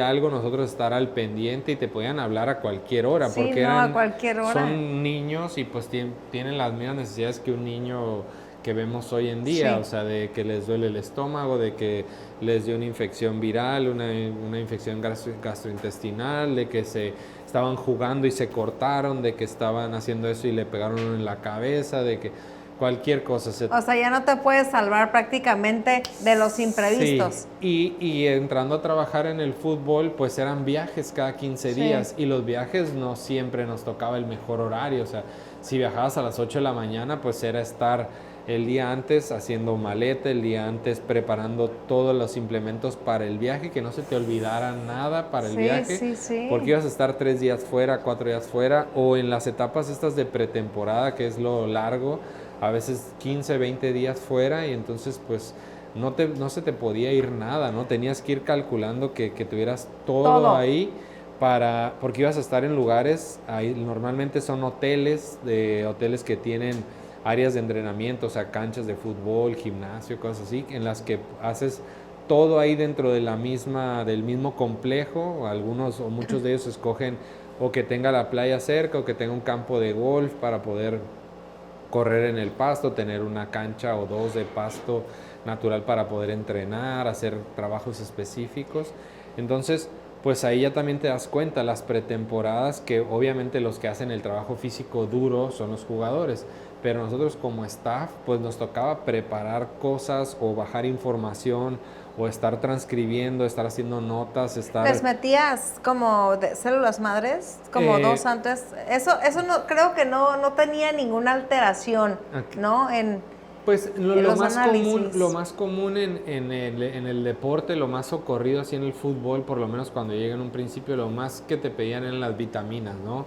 algo, nosotros estar al pendiente y te podían hablar a cualquier hora, sí, porque a cualquier hora. Son niños y pues tienen las mismas necesidades que un niño que vemos hoy en día, sí. O sea, de que les duele el estómago, de que les dio una infección viral, una infección gastrointestinal, de que se estaban jugando y se cortaron, de que estaban haciendo eso y le pegaron en la cabeza, de que cualquier cosa. O sea, ya no te puedes salvar prácticamente de los imprevistos. Sí. Y entrando a trabajar en el fútbol, pues eran viajes cada 15 días y los viajes no siempre nos tocaba el mejor horario. O sea, si viajabas a las 8 de la mañana, pues era estar el día antes haciendo maleta, el día antes preparando todos los implementos para el viaje, que no se te olvidara nada para el viaje, porque ibas a estar 3 días fuera, 4 días fuera, o en las etapas estas de pretemporada, que es lo largo, a veces 15, 20 días fuera, y entonces pues no se te podía ir nada, ¿no? Tenías que ir calculando que tuvieras todo ahí, porque ibas a estar en lugares, ahí normalmente son hoteles que tienen áreas de entrenamiento, o sea, canchas de fútbol, gimnasio, cosas así, en las que haces todo ahí dentro de del mismo complejo. Algunos o muchos de ellos escogen o que tenga la playa cerca o que tenga un campo de golf para poder correr en el pasto, tener una cancha o dos de pasto natural para poder entrenar, hacer trabajos específicos. Entonces, pues ahí ya también te das cuenta, las pretemporadas, que obviamente los que hacen el trabajo físico duro son los jugadores, pero nosotros como staff pues nos tocaba preparar cosas o bajar información o estar transcribiendo, estar haciendo notas, ¿Les metías como de células madres, como dos antes? Eso no, creo que no tenía ninguna alteración, ¿no? Pues lo más común en el deporte, lo más socorrido así en el fútbol, por lo menos cuando llega en un principio, lo más que te pedían eran las vitaminas, ¿no?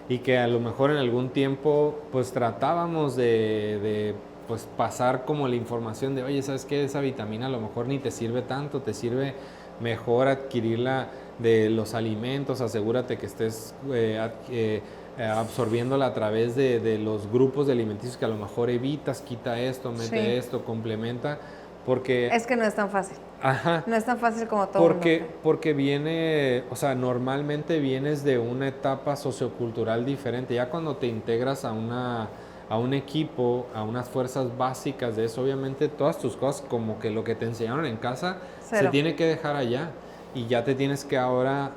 Y que a lo mejor en algún tiempo pues tratábamos de pues pasar como la información de, oye, ¿sabes qué? Esa vitamina a lo mejor ni te sirve tanto, te sirve mejor adquirirla de los alimentos, asegúrate que estés absorbiéndola a través de los grupos de alimenticios que a lo mejor evitas, quita esto, mete esto, complementa, porque... Es que no es tan fácil. Ajá. No es tan fácil como todo. Porque viene, o sea, normalmente vienes de una etapa sociocultural diferente. Ya cuando te integras a un equipo, a unas fuerzas básicas de eso, obviamente todas tus cosas, como que lo que te enseñaron en casa, se tiene que dejar allá. y ya te tienes que ahora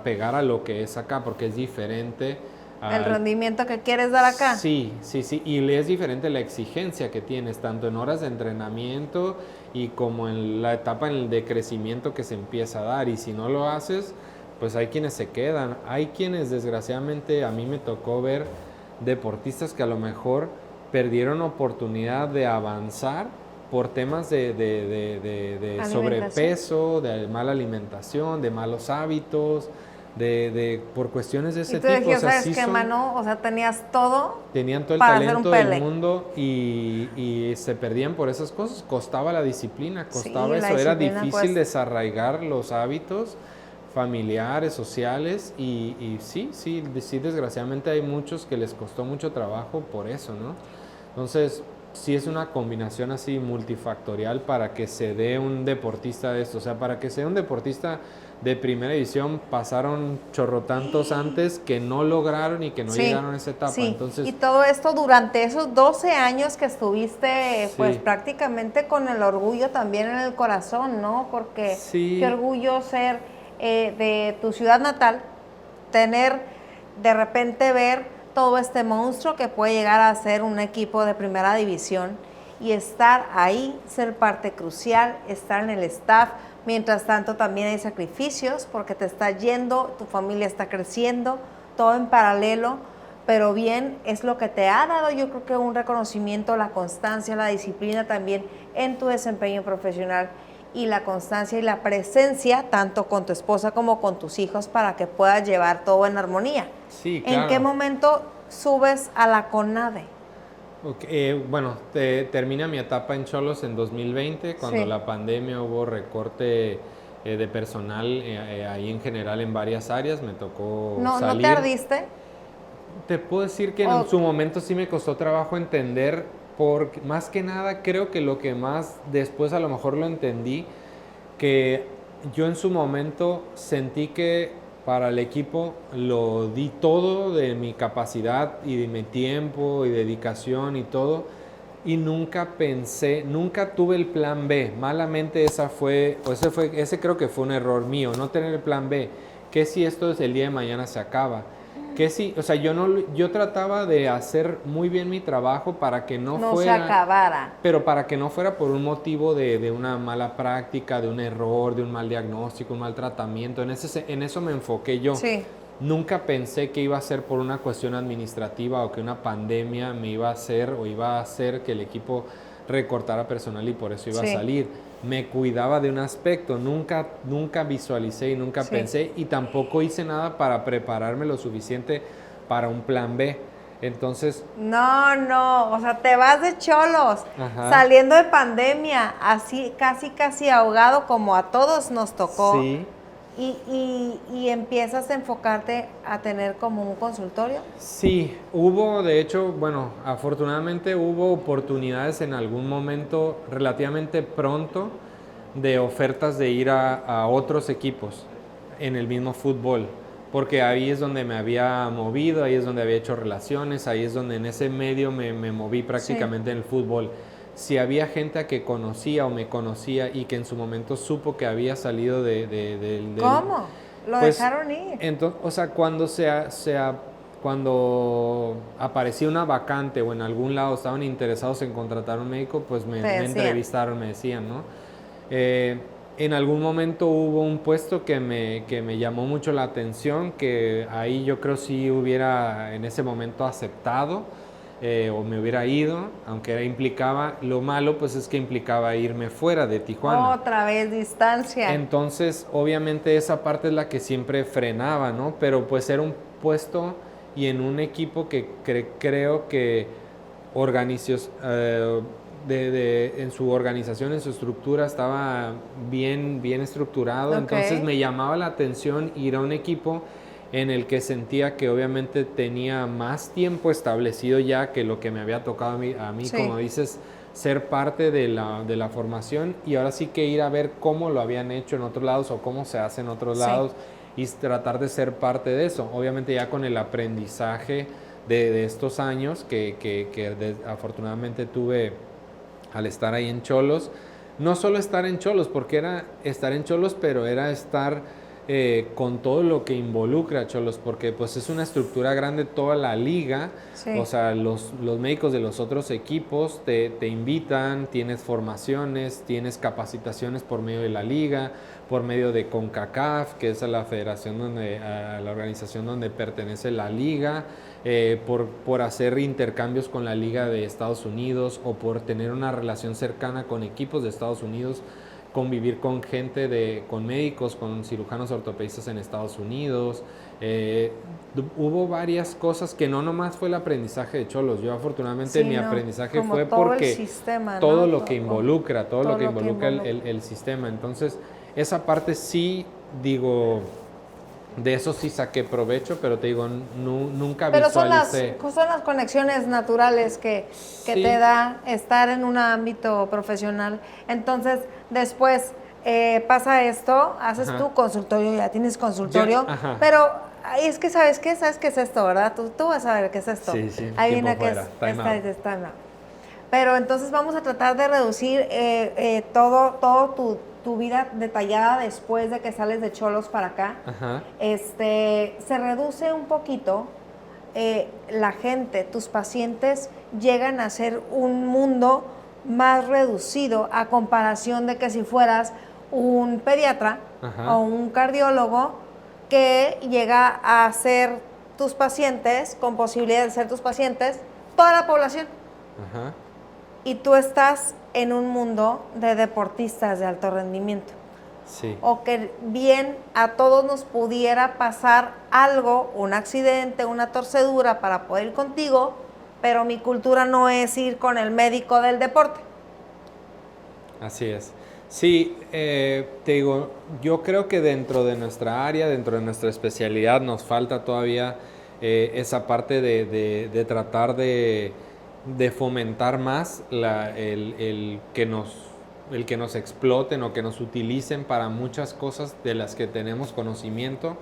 pegar a lo que es acá, porque es diferente. El rendimiento que quieres dar acá. Sí, y es diferente la exigencia que tienes, tanto en horas de entrenamiento y como en la etapa de crecimiento que se empieza a dar, y si no lo haces, pues hay quienes se quedan, hay quienes desgraciadamente a mí me tocó ver deportistas que a lo mejor perdieron oportunidad de avanzar por temas de sobrepeso, de mala alimentación, de malos hábitos, por cuestiones de ese tipo. Dijiste, ¿sabes qué, Manu? O sea, tenías todo. Tenían todo el talento del mundo y se perdían por esas cosas. Costaba la disciplina, costaba eso. Era difícil desarraigar los hábitos familiares, sociales y sí, desgraciadamente hay muchos que les costó mucho trabajo por eso, ¿no? Entonces, sí es una combinación así multifactorial para que se dé un deportista de esto. O sea, para que sea un deportista de primera división pasaron chorrotantos antes que no lograron y que no llegaron a esa etapa. Sí. Entonces, y todo esto durante esos 12 años que estuviste, pues prácticamente con el orgullo también en el corazón, ¿no? Porque qué orgullo ser de tu ciudad natal, de repente ver todo este monstruo que puede llegar a ser un equipo de primera división y estar ahí, ser parte crucial, estar en el staff. Mientras tanto también hay sacrificios porque te está yendo, tu familia está creciendo, todo en paralelo, pero bien, es lo que te ha dado, yo creo que un reconocimiento, la constancia, la disciplina también en tu desempeño profesional y la constancia y la presencia tanto con tu esposa como con tus hijos para que puedas llevar todo en armonía. Sí, claro. ¿En qué momento subes a la CONADE? Bueno, termina mi etapa en Xolos en 2020, cuando la pandemia hubo recorte de personal ahí en general en varias áreas, me tocó salir. ¿No te ardiste? Te puedo decir que en su momento sí me costó trabajo entender, porque más que nada creo que lo que más después a lo mejor lo entendí, que yo en su momento sentí que para el equipo lo di todo de mi capacidad y de mi tiempo y dedicación y todo, y nunca tuve el plan B. Malamente ese creo que fue un error mío, no tener el plan B. ¿Qué si esto el día de mañana se acaba? Que sí, o sea, yo trataba de hacer muy bien mi trabajo para que no fuera... se acabara. Pero para que no fuera por un motivo de una mala práctica, de un error, de un mal diagnóstico, un mal tratamiento. En eso me enfoqué yo. Sí. Nunca pensé que iba a ser por una cuestión administrativa o que una pandemia me iba a hacer que el equipo recortara personal y por eso iba a salir. Me cuidaba de un aspecto, nunca visualicé y nunca pensé, y tampoco hice nada para prepararme lo suficiente para un plan B. Entonces... No, o sea, te vas de Xolos, saliendo de pandemia, así casi ahogado como a todos nos tocó. Sí. Y empiezas a enfocarte a tener como un consultorio. Sí, de hecho, bueno, afortunadamente hubo oportunidades en algún momento relativamente pronto de ofertas de ir a otros equipos en el mismo fútbol, porque ahí es donde me había movido, ahí es donde había hecho relaciones, ahí es donde en ese medio me moví prácticamente en el fútbol. Si había gente que conocía o me conocía y que en su momento supo que había salido del... ¿Cómo? ¿Lo dejaron ir? Entonces, o sea, cuando aparecía una vacante o en algún lado estaban interesados en contratar un médico, pues me entrevistaron, me decían, ¿no? En algún momento hubo un puesto que me llamó mucho la atención, que ahí yo creo sí hubiera en ese momento aceptado, o me hubiera ido, aunque implicaba, lo malo pues es que implicaba irme fuera de Tijuana. Otra vez distancia. Entonces, obviamente esa parte es la que siempre frenaba, ¿no? Pero pues era un puesto y en un equipo que creo que en su organización, en su estructura estaba bien estructurado. Entonces me llamaba la atención ir a un equipo en el que sentía que obviamente tenía más tiempo establecido ya que lo que me había tocado a mí como dices, ser parte de la formación, y ahora sí que ir a ver cómo lo habían hecho en otros lados o cómo se hace en otros lados y tratar de ser parte de eso. Obviamente ya con el aprendizaje de estos años que afortunadamente tuve al estar ahí en Xolos, no solo estar en Xolos, porque era estar en Xolos, pero era estar con todo lo que involucra a Xolos, porque pues es una estructura grande toda la liga, Sí. o sea, los médicos de los otros equipos te invitan, tienes formaciones, tienes capacitaciones por medio de la liga, por medio de CONCACAF, que es la federación a la organización donde pertenece la liga, por hacer intercambios con la liga de Estados Unidos o por tener una relación cercana con equipos de Estados Unidos, convivir con gente, con médicos, con cirujanos ortopedistas en Estados Unidos. Hubo varias cosas que no nomás fue el aprendizaje de Xolos. Yo afortunadamente mi aprendizaje como fue todo porque el sistema, todo ¿no? lo que involucra, todo lo que involucra involucra. el sistema. Entonces, esa parte sí, digo, de eso sí saqué provecho, pero te digo, nunca Pero visualicé. son las conexiones naturales que Sí. te da estar en un ámbito profesional. Entonces, después pasa esto, haces Ajá. tu consultorio, ya tienes consultorio, Ya, ajá. pero es que ¿sabes qué? ¿Sabes qué es esto, verdad? Tú vas a ver qué es esto. Sí, sí, Ahí tiempo viene que fuera, time out. es time out. Pero entonces vamos a tratar de reducir todo tu vida detallada después de que sales de Xolos para acá. Ajá. Se reduce un poquito la gente, tus pacientes llegan a ser un mundo más reducido a comparación de que si fueras un pediatra Ajá. o un cardiólogo que llega a ser tus pacientes, con posibilidad de ser tus pacientes, toda la población. Ajá. Y tú estás en un mundo de deportistas de alto rendimiento. Sí. O que bien a todos nos pudiera pasar algo, un accidente, una torcedura para poder ir contigo, pero mi cultura no es ir con el médico del deporte. Así es. Sí, te digo, yo creo que dentro de nuestra área, dentro de nuestra especialidad, nos falta todavía esa parte de tratar de fomentar más el que nos exploten o que nos utilicen para muchas cosas de las que tenemos conocimiento.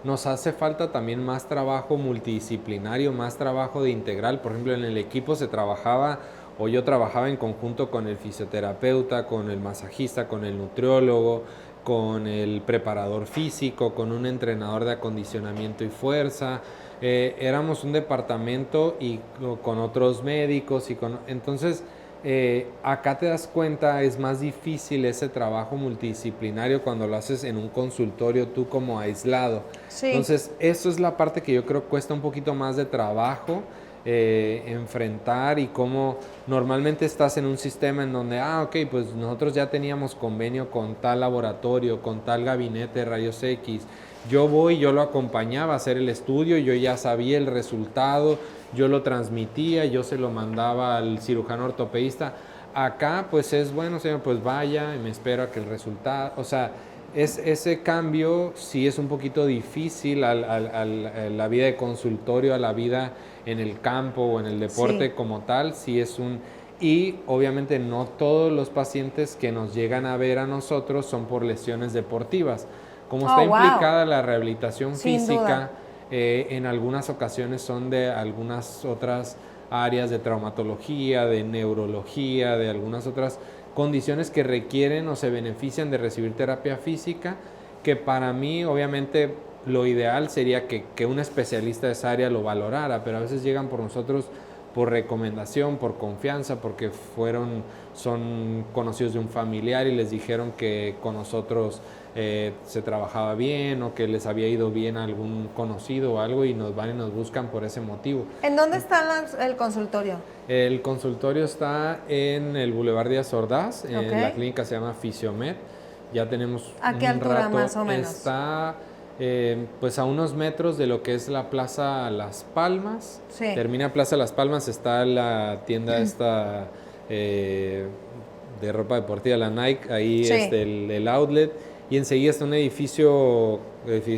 Nos hace falta también más trabajo multidisciplinario, más trabajo de integral. Por ejemplo, en el equipo se trabajaba, o yo trabajaba en conjunto con el fisioterapeuta, con el masajista, con el nutriólogo, con el preparador físico, con un entrenador de acondicionamiento y fuerza. Éramos un departamento y con otros médicos entonces acá te das cuenta, es más difícil ese trabajo multidisciplinario cuando lo haces en un consultorio tú como aislado. Sí. Entonces eso es la parte que yo creo cuesta un poquito más de trabajo enfrentar, y cómo normalmente estás en un sistema en donde, ok, pues nosotros ya teníamos convenio con tal laboratorio, con tal gabinete de rayos X, yo lo acompañaba a hacer el estudio, yo ya sabía el resultado, yo lo transmitía, yo se lo mandaba al cirujano ortopedista. Acá pues es, bueno, señor, pues vaya y me espero a que el resultado, o sea, ese cambio sí es un poquito difícil a la vida de consultorio, a la vida en el campo o en el deporte Sí. como tal, sí es y obviamente no todos los pacientes que nos llegan a ver a nosotros son por lesiones deportivas. Como está implicada la rehabilitación Sin física, duda. En algunas ocasiones son de algunas otras áreas de traumatología, de neurología, de algunas otras condiciones que requieren o se benefician de recibir terapia física, que para mí obviamente lo ideal sería que un especialista de esa área lo valorara, pero a veces llegan por nosotros por recomendación, por confianza, porque son conocidos de un familiar y les dijeron que con nosotros se trabajaba bien, o que les había ido bien a algún conocido o algo, y nos van y nos buscan por ese motivo. ¿En dónde está el consultorio? El consultorio está en el Boulevard Díaz Ordaz, en la clínica se llama Fisiomed. Ya tenemos ¿A qué altura rato. más o menos? Está pues a unos metros de lo que es la Plaza Las Palmas. Sí. Termina Plaza Las Palmas, está la tienda esta de ropa deportiva, la Nike, ahí Sí. el outlet, y enseguida está un edificio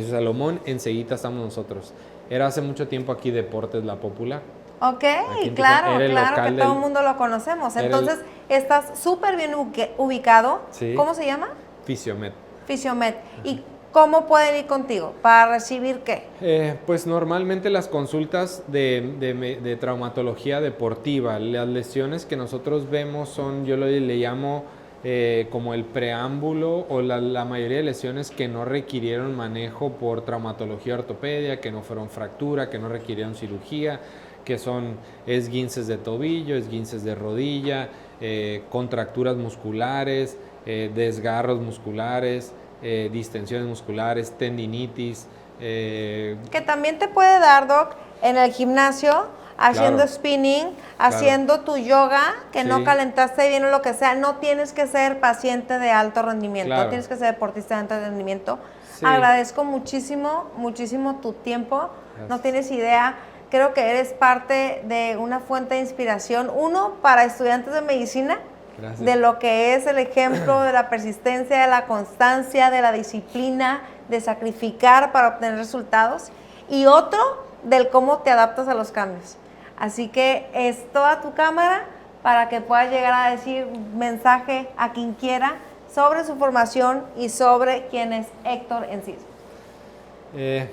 Salomón, enseguida estamos nosotros. Era hace mucho tiempo aquí Deportes La Popular. Ok, Aquí en claro, Tijuana, era el claro local que todo del- el mundo lo conocemos. era el- Entonces, estás súper bien ubicado. Sí. ¿Cómo se llama? Fisiomed. Fisiomed. ¿Y cómo pueden ir contigo? ¿Para recibir qué? Pues normalmente las consultas de traumatología deportiva, las lesiones que nosotros vemos son, yo le llamo como el preámbulo o la mayoría de lesiones que no requirieron manejo por traumatología ortopedia, que no fueron fractura, que no requirieron cirugía, que son esguinces de tobillo, esguinces de rodilla, contracturas musculares, desgarros musculares, distensiones musculares, tendinitis. Que también te puede dar, Doc, en el gimnasio, haciendo Claro. spinning, haciendo tu yoga, que Sí. no calentaste bien o lo que sea. No tienes que ser paciente de alto rendimiento, Claro. tienes que ser deportista de alto rendimiento. Sí. Agradezco muchísimo, muchísimo tu tiempo. Gracias. No tienes idea. Creo que eres parte de una fuente de inspiración, uno, para estudiantes de medicina, Gracias. de lo que es el ejemplo de la persistencia, de la constancia, de la disciplina, de sacrificar para obtener resultados, y otro, del cómo te adaptas a los cambios. Así que es toda tu cámara para que puedas llegar a decir un mensaje a quien quiera sobre su formación y sobre quién es Héctor Enciso.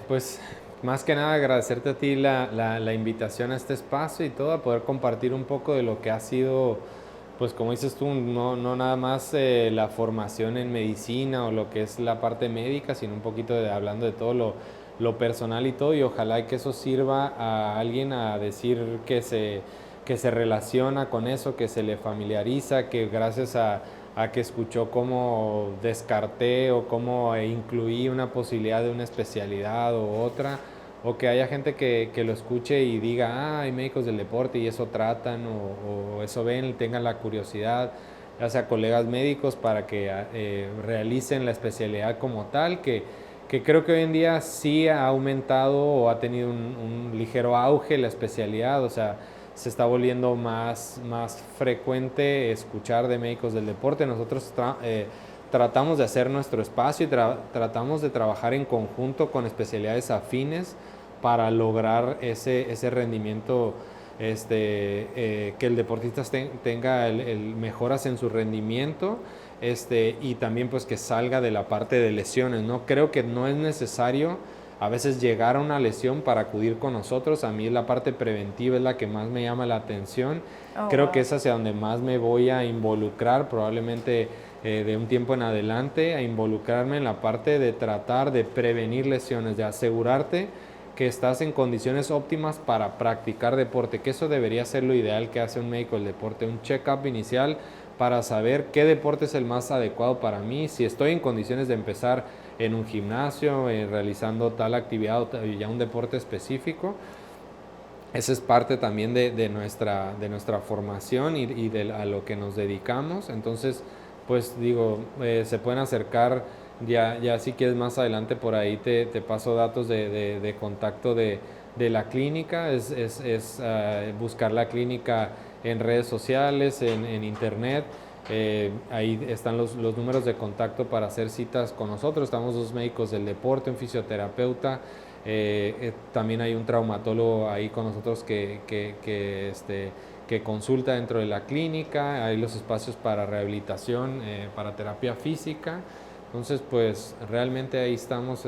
Pues más que nada agradecerte a ti la invitación a este espacio y todo, a poder compartir un poco de lo que ha sido, pues como dices tú, no nada más la formación en medicina o lo que es la parte médica, sino un poquito hablando de todo lo personal y todo, y ojalá que eso sirva a alguien a decir que se relaciona con eso, que se le familiariza, que gracias a que escuchó cómo descarté o cómo incluí una posibilidad de una especialidad o otra, o que haya gente que lo escuche y diga, ah, hay médicos del deporte y eso tratan o eso ven, tengan la curiosidad, ya sea colegas médicos, para que realicen la especialidad como tal, que creo que hoy en día sí ha aumentado o ha tenido un ligero auge la especialidad, o sea, se está volviendo más frecuente escuchar de médicos del deporte. Nosotros tratamos de hacer nuestro espacio y tratamos de trabajar en conjunto con especialidades afines para lograr ese rendimiento, que el deportista tenga mejoras en su rendimiento, y también pues que salga de la parte de lesiones, ¿no? Creo que no es necesario a veces llegar a una lesión para acudir con nosotros. A mí la parte preventiva es la que más me llama la atención. Creo que es hacia donde más me voy a involucrar, probablemente de un tiempo en adelante, a involucrarme en la parte de tratar de prevenir lesiones, de asegurarte que estás en condiciones óptimas para practicar deporte, que eso debería ser lo ideal que hace un médico del deporte, un check-up inicial para saber qué deporte es el más adecuado para mí, si estoy en condiciones de empezar en un gimnasio, realizando tal actividad o ya un deporte específico. Esa es parte también de nuestra formación y a lo que nos dedicamos. Entonces, pues digo, se pueden acercar, ya si quieres más adelante por ahí te paso datos de contacto de la clínica, es buscar la clínica en redes sociales, en internet. Ahí están los números de contacto para hacer citas con nosotros. Estamos 2 médicos del deporte, un fisioterapeuta, también hay un traumatólogo ahí con nosotros que consulta dentro de la clínica. Hay los espacios para rehabilitación, para terapia física. Entonces, pues realmente ahí estamos,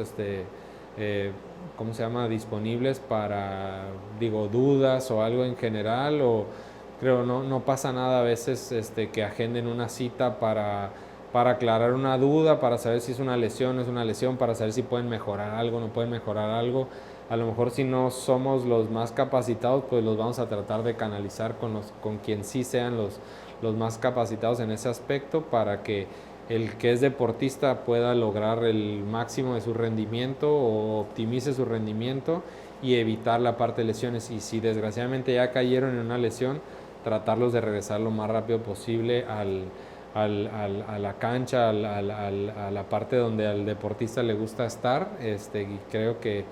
¿cómo se llama?, disponibles para, dudas o algo en general, o creo no pasa nada a veces que agenden una cita para aclarar una duda, para saber si es una lesión, no es una lesión, para saber si pueden mejorar algo, no pueden mejorar algo. A lo mejor si no somos los más capacitados, pues los vamos a tratar de canalizar con quien sí sean los más capacitados en ese aspecto, para que el que es deportista pueda lograr el máximo de su rendimiento o optimice su rendimiento y evitar la parte de lesiones. Y si desgraciadamente ya cayeron en una lesión, tratarlos de regresar lo más rápido posible a la cancha, a la parte donde al deportista le gusta estar, y creo que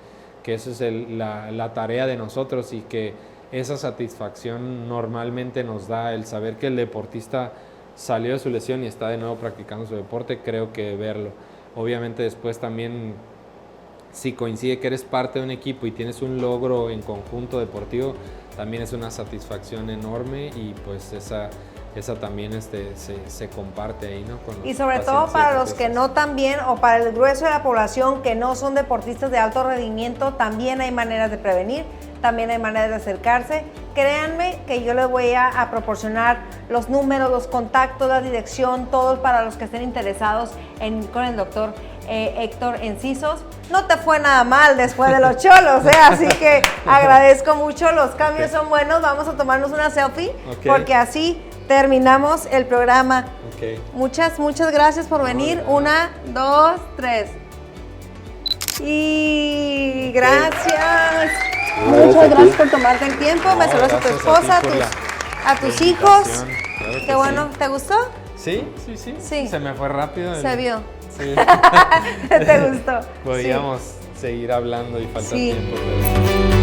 esa es la tarea de nosotros, y que esa satisfacción normalmente nos da el saber que el deportista salió de su lesión y está de nuevo practicando su deporte. Creo que verlo. Obviamente después también, si coincide que eres parte de un equipo y tienes un logro en conjunto deportivo, también es una satisfacción enorme, y pues esa también se comparte ahí, ¿no? Con los Y sobre todo pacientes para los que deportistas. no también, o para el grueso de la población que no son deportistas de alto rendimiento, también hay maneras de prevenir, también hay maneras de acercarse. Créanme que yo les voy a proporcionar los números, los contactos, la dirección, todos para los que estén interesados en ir con el doctor Héctor Encisos. No te fue nada mal después de los cholos, así que agradezco mucho, los cambios son buenos. Vamos a tomarnos una selfie, porque así terminamos el programa. Muchas gracias por venir. 1, 2, 3. Y gracias. Muchas gracias por tomarte el tiempo. Me saludas a tu esposa, a tus hijos. Claro Qué bueno, ¿te gustó? Sí. Se me fue rápido. Se vio. Sí. ¿Te gustó? Podríamos seguir hablando y falta Sí. tiempo. Pero...